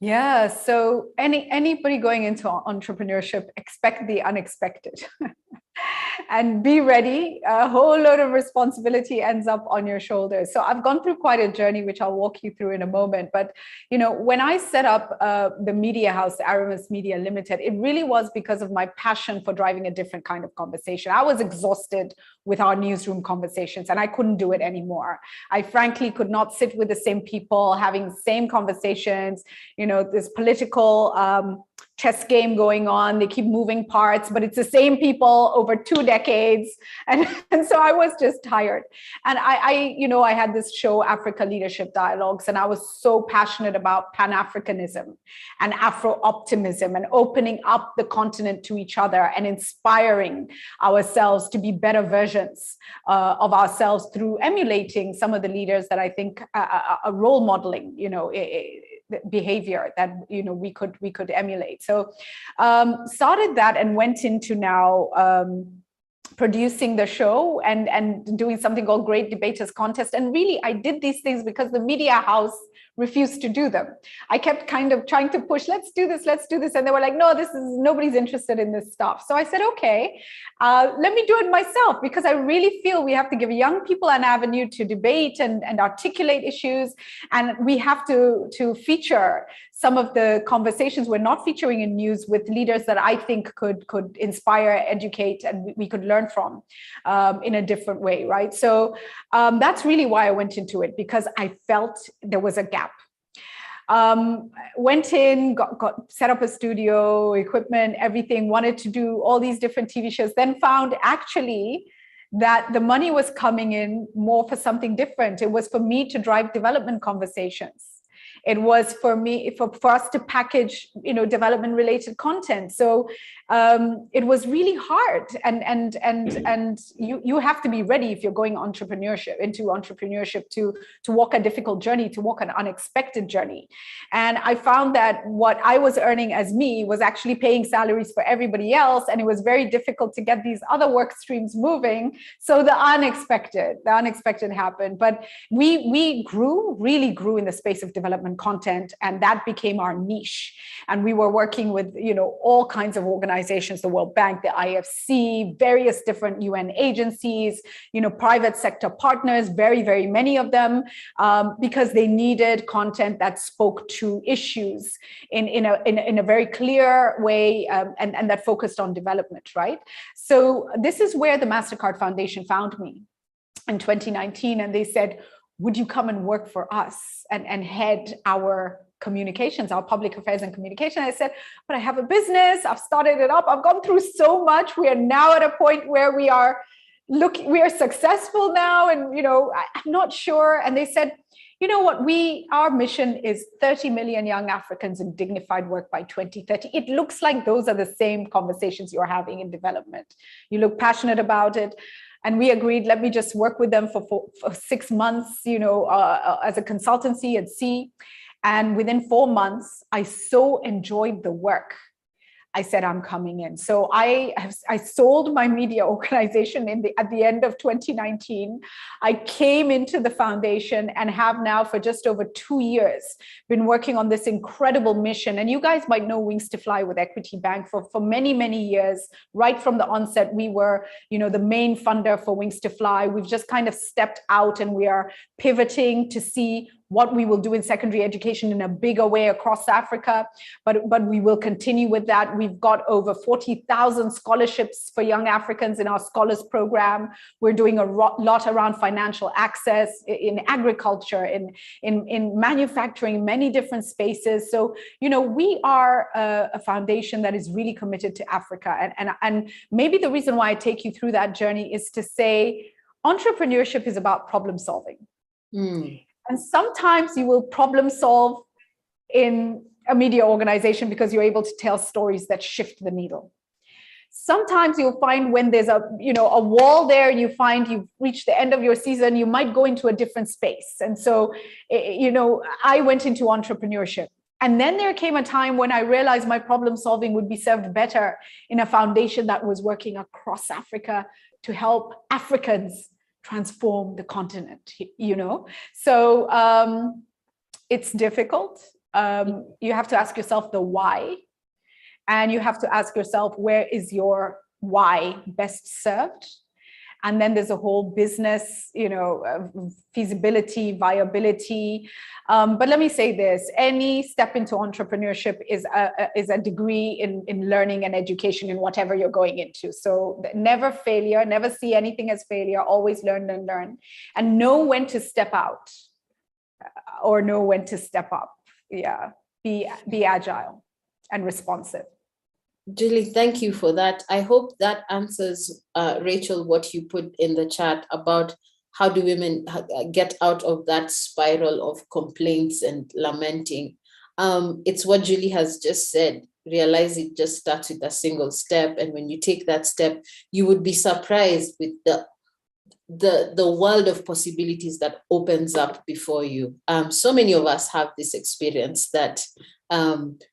Yeah, so anybody going into entrepreneurship, expect the unexpected. And be ready. A whole load of responsibility ends up on your shoulders. So I've gone through quite a journey, which I'll walk you through in a moment. But when I set up the media house, Aramis Media Limited, it really was because of my passion for driving a different kind of conversation. I was exhausted with our newsroom conversations, and I couldn't do it anymore. I frankly could not sit with the same people having the same conversations. This political chess game going on. They keep moving parts, but it's the same people over 2 decades. And so I was just tired. And I had this show, Africa Leadership Dialogues, and I was so passionate about Pan-Africanism and Afro-optimism and opening up the continent to each other and inspiring ourselves to be better versions of ourselves through emulating some of the leaders that I think are role modeling, behavior that we could emulate. So started that and went into now producing the show and doing something called Great Debaters Contest. And really, I did these things because the media house refused to do them. I kept kind of trying to push, let's do this. And they were like, no, nobody's interested in this stuff. So I said, okay, let me do it myself, because I really feel we have to give young people an avenue to debate and articulate issues. And we have to feature some of the conversations we're not featuring in news with leaders that I think could inspire, educate, and we could learn from in a different way, right? So that's really why I went into it, because I felt there was a gap. Went in, got set up a studio, equipment, everything, wanted to do all these different TV shows, then found actually that the money was coming in more for something different. It was for me to drive development conversations. It was for us to package, development related content. So it was really hard, and you have to be ready if you're going into entrepreneurship to walk a difficult journey, to walk an unexpected journey. And I found that what I was earning as me was actually paying salaries for everybody else, and it was very difficult to get these other work streams moving. So the unexpected happened. But we really grew in the space of development content, and that became our niche. And we were working with all kinds of organizations, the World Bank, the IFC, various different UN agencies, private sector partners, very, very many of them, because they needed content that spoke to issues in a very clear way, and that focused on development, right? So this is where the MasterCard Foundation found me in 2019, and they said, would you come and work for us and head our communications, our public affairs and communication? I said, but I have a business, I've started it up, I've gone through so much. We are now at a point where we are successful now, and I'm not sure. And they said, you know what, our mission is 30 million young Africans in dignified work by 2030. It looks like those are the same conversations you're having in development. You look passionate about it. And we agreed, let me just work with them for 6 months, as a consultancy and see. And within 4 months, I so enjoyed the work. I said, I'm coming in. So I sold my media organization at the end of 2019. I came into the foundation and have now for just over 2 years been working on this incredible mission. And you guys might know Wings to Fly with Equity Bank for many, many years. Right from the onset, we were, the main funder for Wings to Fly. We've just kind of stepped out and we are pivoting to see what we will do in secondary education in a bigger way across Africa, but we will continue with that. We've got over 40,000 scholarships for young Africans in our scholars program. We're doing a lot around financial access in agriculture, in manufacturing, many different spaces. So, we are a foundation that is really committed to Africa. And maybe the reason why I take you through that journey is to say, entrepreneurship is about problem solving. And sometimes you will problem solve in a media organization because you're able to tell stories that shift the needle. Sometimes you'll find when there's a wall there and you find you've reached the end of your season, you might go into a different space. And so, I went into entrepreneurship And then there came a time when I realized my problem solving would be served better in a foundation that was working across Africa to help Africans transform the continent, you know? So it's difficult. You have to ask yourself the why, and you have to ask yourself, where is your why best served? And then there's a whole business, you know, feasibility, viability. But let me say this: any step into entrepreneurship is a degree in learning and education in whatever you're going into. So never failure, never see anything as failure. Always learn and learn, and know when to step out or know when to step up. Yeah, be agile and responsive. Julie, thank you for that. I hope that answers, Rachel, what you put in the chat about how do women get out of that spiral of complaints and lamenting. It's what Julie has just said. Realize it just starts with a single step. And when you take that step, you would be surprised with the world of possibilities that opens up before you. So many of us have this experience that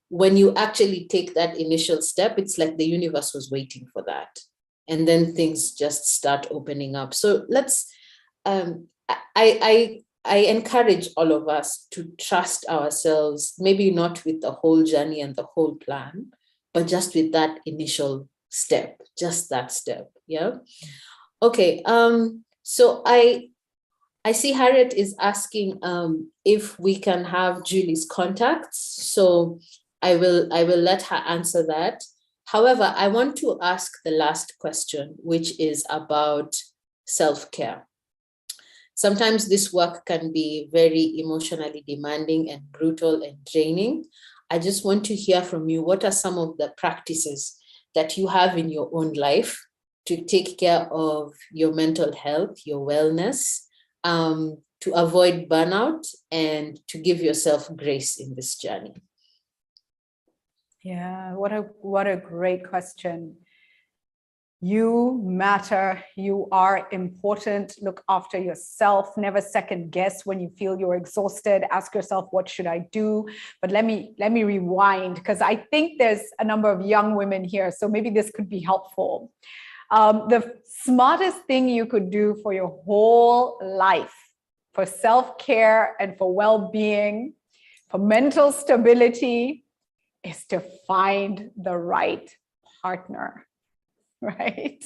when you actually take that initial step, it's like the universe was waiting for that. And then things just start opening up. So let's, I encourage all of us to trust ourselves, maybe not with the whole journey and the whole plan, but just with that initial step, just that step, yeah? Okay, so I see Harriet is asking if we can have Julie's contacts. So I will let her answer that. However, I want to ask the last question, which is about self-care. Sometimes this work can be very emotionally demanding and brutal and draining. I just want to hear from you. What are some of the practices that you have in your own life to take care of your mental health, your wellness, to avoid burnout and to give yourself grace in this journey? Yeah, what a great question. You matter, you are important. Look after yourself. Never second guess when you feel you're exhausted. Ask yourself, what should I do? But let me rewind, because I think there's a number of young women here, so maybe this could be helpful. The smartest thing you could do for your whole life, for self-care and for well-being, for mental stability, is to find the right partner, right?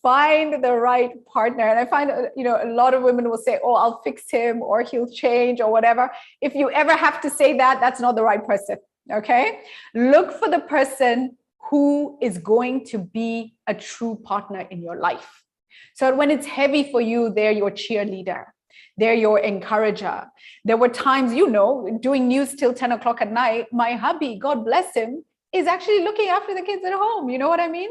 Find the right partner. And I find, you know, a lot of women will say, oh, I'll fix him or he'll change or whatever. If you ever have to say that, that's not the right person, okay? Look for the person who is going to be a true partner in your life. So when it's heavy for you, they're your cheerleader. They're your encourager. There were times, you know, doing news till 10 o'clock at night, my hubby, God bless him, is actually looking after the kids at home. You know what I mean?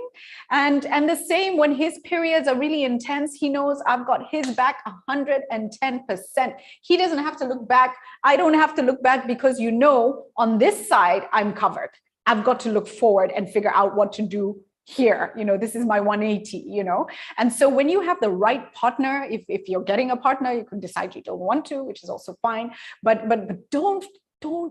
And the same when his periods are really intense, he knows I've got his back 110%. He doesn't have to look back. I don't have to look back, because, you know, on this side, I'm covered. I've got to look forward and figure out what to do here. You know, this is my 180, you know? And so when you have the right partner, if you're getting a partner, you can decide you don't want to, which is also fine, but don't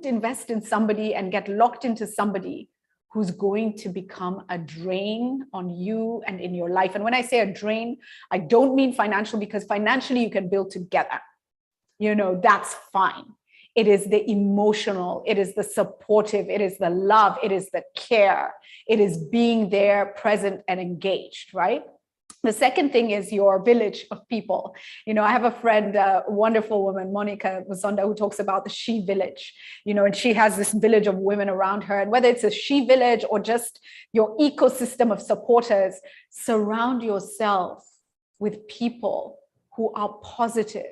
invest in somebody and get locked into somebody who's going to become a drain on you and in your life. And when I say a drain, I don't mean financial, because financially you can build together. You know, that's fine. It is the emotional, it is the supportive, it is the love, it is the care, it is being there, present and engaged, right? The second thing is your village of people. You know, I have a friend, a wonderful woman, Monica Musonda, who talks about the she village, you know, and she has this village of women around her. And whether it's a she village or just your ecosystem of supporters, surround yourself with people who are positive,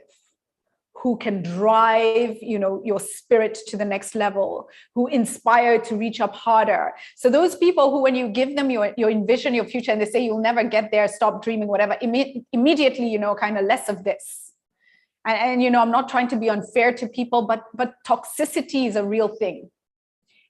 who can drive, you know, your spirit to the next level, who inspire to reach up harder. So those people who, when you give them your envision, your future, and they say you'll never get there, stop dreaming, whatever, immediately, you know, kind of less of this. And you know, I'm not trying to be unfair to people, but toxicity is a real thing.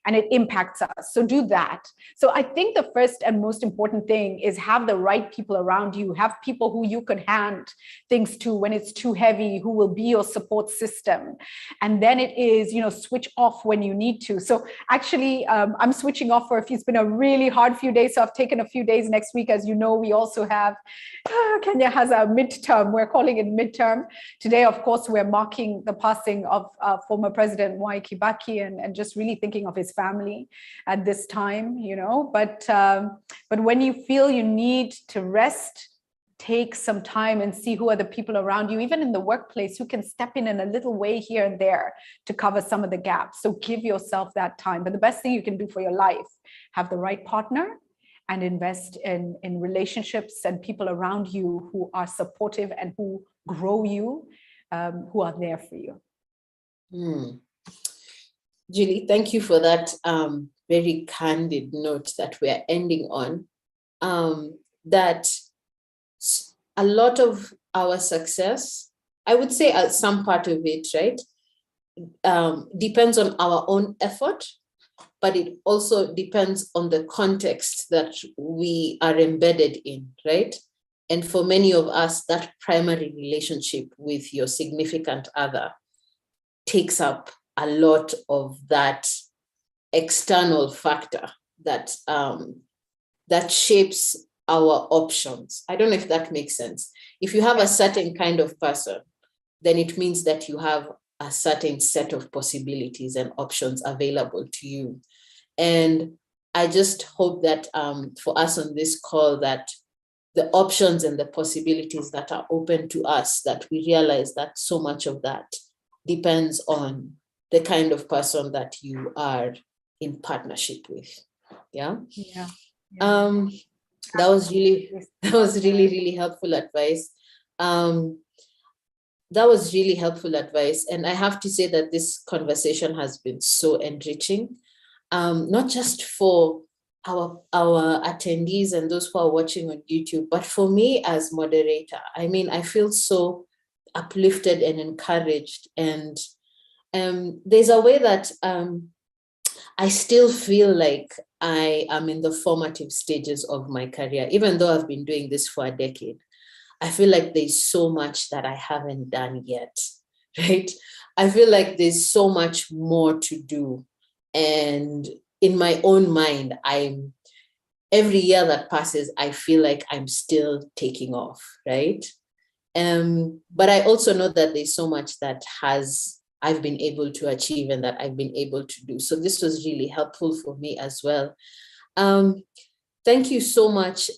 and it impacts us. So do that. So I think the first and most important thing is have the right people around you, have people who you could hand things to when it's too heavy, who will be your support system. And then it is, switch off when you need to. So actually, I'm switching off for a few, it's been a really hard few days. So I've taken a few days next week. As you know, we also have, Kenya has a midterm, we're calling it midterm. Today, of course, we're marking the passing of former President Mwai Kibaki and just really thinking of his family at this time, but when you feel you need to rest, take some time and see who are the people around you, even in the workplace, who can step in a little way here and there to cover some of the gaps. So give yourself that time. But the best thing you can do for your life, have the right partner and invest in relationships and people around you who are supportive and who grow you, who are there for you. Julie, thank you for that very candid note that we are ending on, that a lot of our success, I would say some part of it, right, depends on our own effort, but it also depends on the context that we are embedded in, right? And for many of us, that primary relationship with your significant other takes up a lot of that external factor that that shapes our options. I don't know if that makes sense. If you have a certain kind of person, then it means that you have a certain set of possibilities and options available to you. And I just hope that for us on this call, that the options and the possibilities that are open to us, that we realize that so much of that depends on the kind of person that you are in partnership with. Yeah. That was really helpful advice. That was really helpful advice. And I have to say that this conversation has been so enriching, not just for our attendees and those who are watching on YouTube, but for me as moderator. I mean, I feel so uplifted and encouraged. And there's a way that I still feel like I am in the formative stages of my career, even though I've been doing this for a decade. I feel like there's so much that I haven't done yet, right? I feel like there's so much more to do. And in my own mind, every year that passes, I feel like I'm still taking off, right? But I also know that there's so much that I've been able to achieve and that I've been able to do. So this was really helpful for me as well. Thank you so much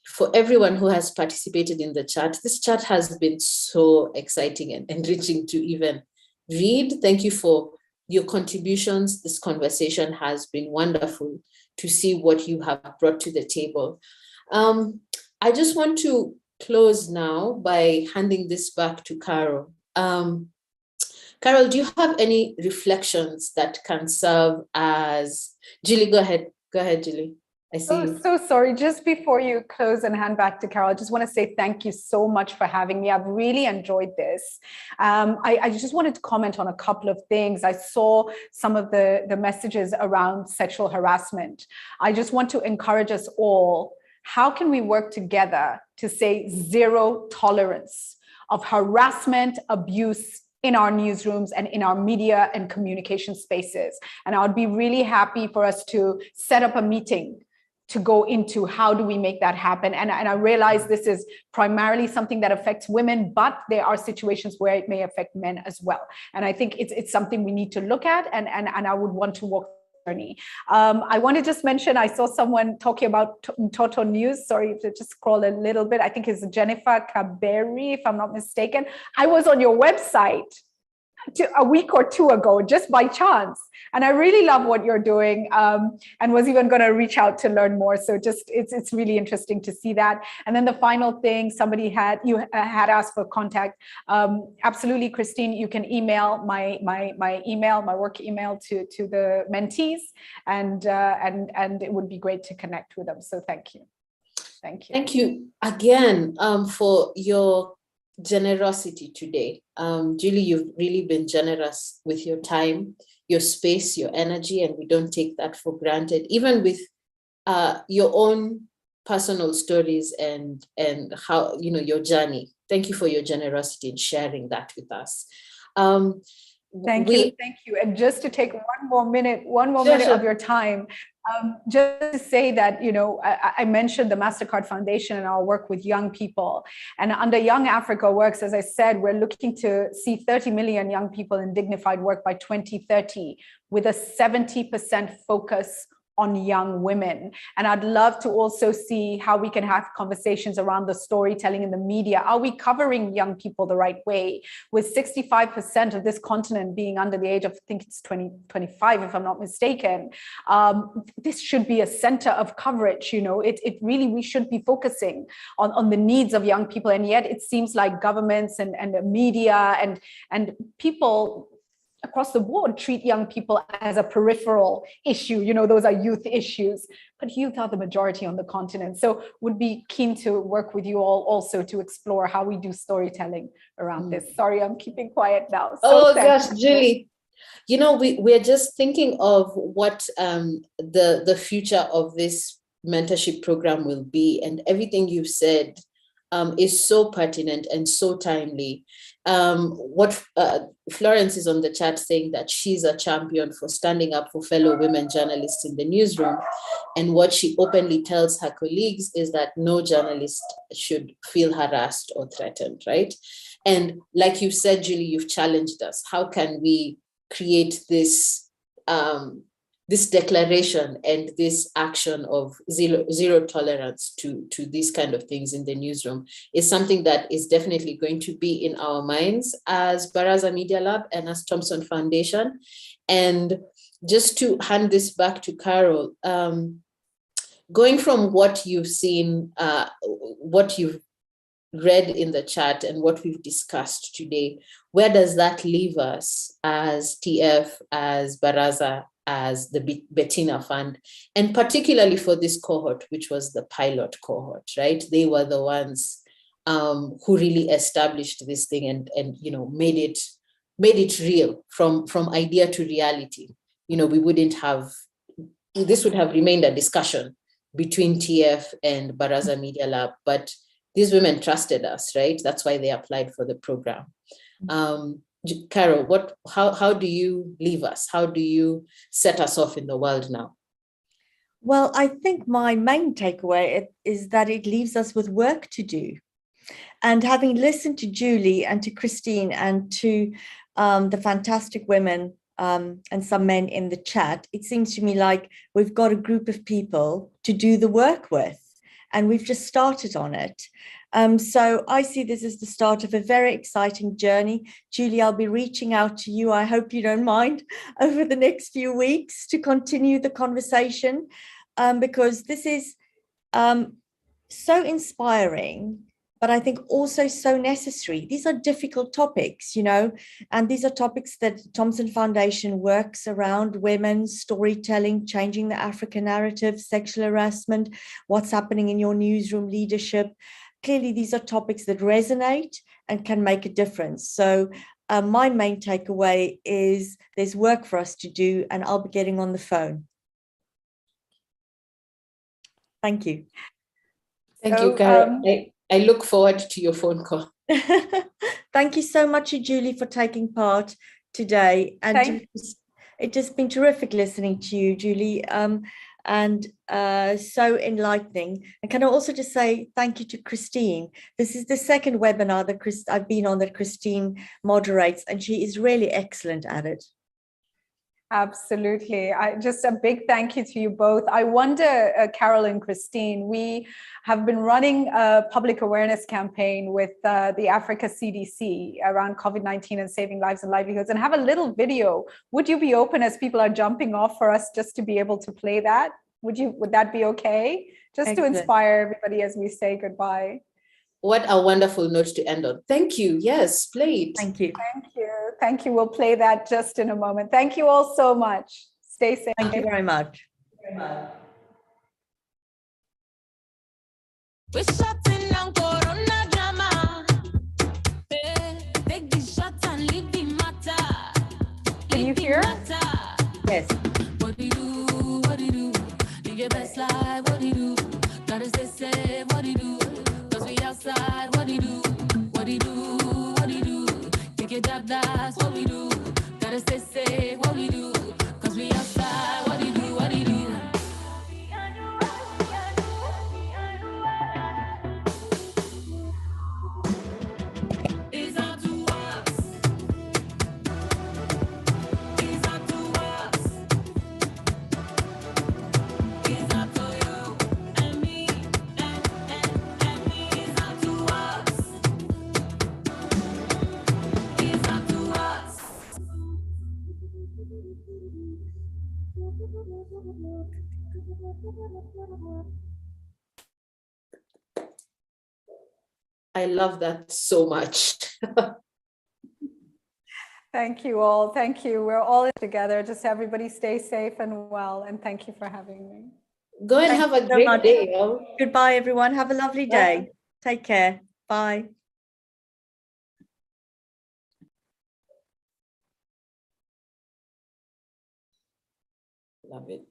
for everyone who has participated in the chat. This chat has been so exciting and enriching to even read. Thank you for your contributions. This conversation has been wonderful to see what you have brought to the table. I just want to close now by handing this back to Caro. Carol, do you have any reflections that can serve as... Julie, go ahead. Go ahead, Julie. I see you. So sorry, just before you close and hand back to Carol, I just want to say thank you so much for having me. I've really enjoyed this. I just wanted to comment on a couple of things. I saw some of the messages around sexual harassment. I just want to encourage us all. How can we work together to say zero tolerance of harassment, abuse in our newsrooms and in our media and communication spaces? And I would be really happy for us to set up a meeting to go into how do we make that happen. And I realize this is primarily something that affects women, but there are situations where it may affect men as well. And I think it's something we need to look at, and I would want to walk the journey. I want to just mention, I saw someone talking about Toto News. Sorry to just scroll a little bit. I think it's Jennifer Kaberi, if I'm not mistaken. I was on your website a week or two ago, just by chance. And I really love what you're doing, and was even going to reach out to learn more. So just, it's really interesting to see that. And then the final thing, somebody had asked for contact. Absolutely, Christine, you can email my work email to the mentees, and it would be great to connect with them. So thank you. Thank you. Thank you again for your generosity today. Julie, you've really been generous with your time, your space, your energy, and we don't take that for granted, even with your own personal stories and how, your journey. Thank you for your generosity in sharing that with us. Thank you. And just to take one more minute of your time, just to say that, I mentioned the MasterCard Foundation and our work with young people. And under Young Africa Works, as I said, we're looking to see 30 million young people in dignified work by 2030, with a 70% focus on young women. And I'd love to also see how we can have conversations around the storytelling in the media. Are we covering young people the right way? With 65% of this continent being under the age of, I think it's 25, if I'm not mistaken, this should be a center of coverage. It really, we should be focusing on the needs of young people. And yet it seems like governments and the media and people across the board treat young people as a peripheral issue. Those are youth issues, but youth are the majority on the continent. So would be keen to work with you all also to explore how we do storytelling around this. Sorry, I'm keeping quiet now. Gosh, Julie, we're just thinking of what the future of this mentorship program will be, and everything you've said is so pertinent and so timely. What Florence is on the chat saying that she's a champion for standing up for fellow women journalists in the newsroom. And what she openly tells her colleagues is that no journalist should feel harassed or threatened, right? And like you said, Julie, you've challenged us. How can we create this this declaration and this action of zero tolerance to these kind of things in the newsroom is something that is definitely going to be in our minds as Baraza Media Lab and as Thomson Foundation. And just to hand this back to Caro, going from what you've seen, what you've read in the chat and what we've discussed today, where does that leave us as TF, as Baraza, as the Bettina Fund, and particularly for this cohort, which was the pilot cohort, right? They were the ones who really established this thing and made it real from idea to reality. We wouldn't have, this would have remained a discussion between TF and Baraza Media Lab, but these women trusted us, right? That's why they applied for the program. Caro, how do you leave us? How do you set us off in the world now? Well, I think my main takeaway is that it leaves us with work to do. And having listened to Julie and to Christine and to the fantastic women and some men in the chat, it seems to me like we've got a group of people to do the work with, and we've just started on it. So I see this as the start of a very exciting journey. Julie, I'll be reaching out to you, I hope you don't mind, over the next few weeks to continue the conversation, because this is so inspiring, but I think also so necessary. These are difficult topics, and these are topics that Thomson Foundation works around: women, storytelling, changing the African narrative, sexual harassment, what's happening in your newsroom leadership. Clearly, these are topics that resonate and can make a difference. So my main takeaway is there's work for us to do, and I'll be getting on the phone. Thank you. Thank you, Caro. I look forward to your phone call. Thank you so much, Julie, for taking part today. And it's just been terrific listening to you, Julie. And so enlightening. And can I also just say thank you to Christine? This is the second webinar that I've been on that Christine moderates, and she is really excellent at it. Absolutely. Just a big thank you to you both. I wonder, Carol and Christine, we have been running a public awareness campaign with the Africa CDC around COVID-19 and saving lives and livelihoods, and have a little video. Would you be open, as people are jumping off, for us just to be able to play that? Would that be okay? Just Excellent. To inspire everybody as we say goodbye. What a wonderful note to end on. Thank you. Yes, play it. Thank you. Thank you. Thank you. We'll play that just in a moment. Thank you all so much. Stay safe. Thank you very much. We're shutting down Corona drama. you hear? Yes. What do you do? What do you do? Live your best life. What do you do? Gotta stay safe. What do you do? Cause we outside. What do you do? What do you do? What do you do? Take your job, that's what we do. Gotta stay safe. What do you do? Cause we outside. What do you do? What do you do? It's up to us. It's up to us. It's up to you and me and me. It's up to us. It's up to us. I love that so much. Thank you all. Thank you. We're all in together. Just everybody stay safe and well. And thank you for having me. Go and Thank have you a so great much. day, y'all. Goodbye, everyone. Have a lovely day. Take care. Bye. Love it.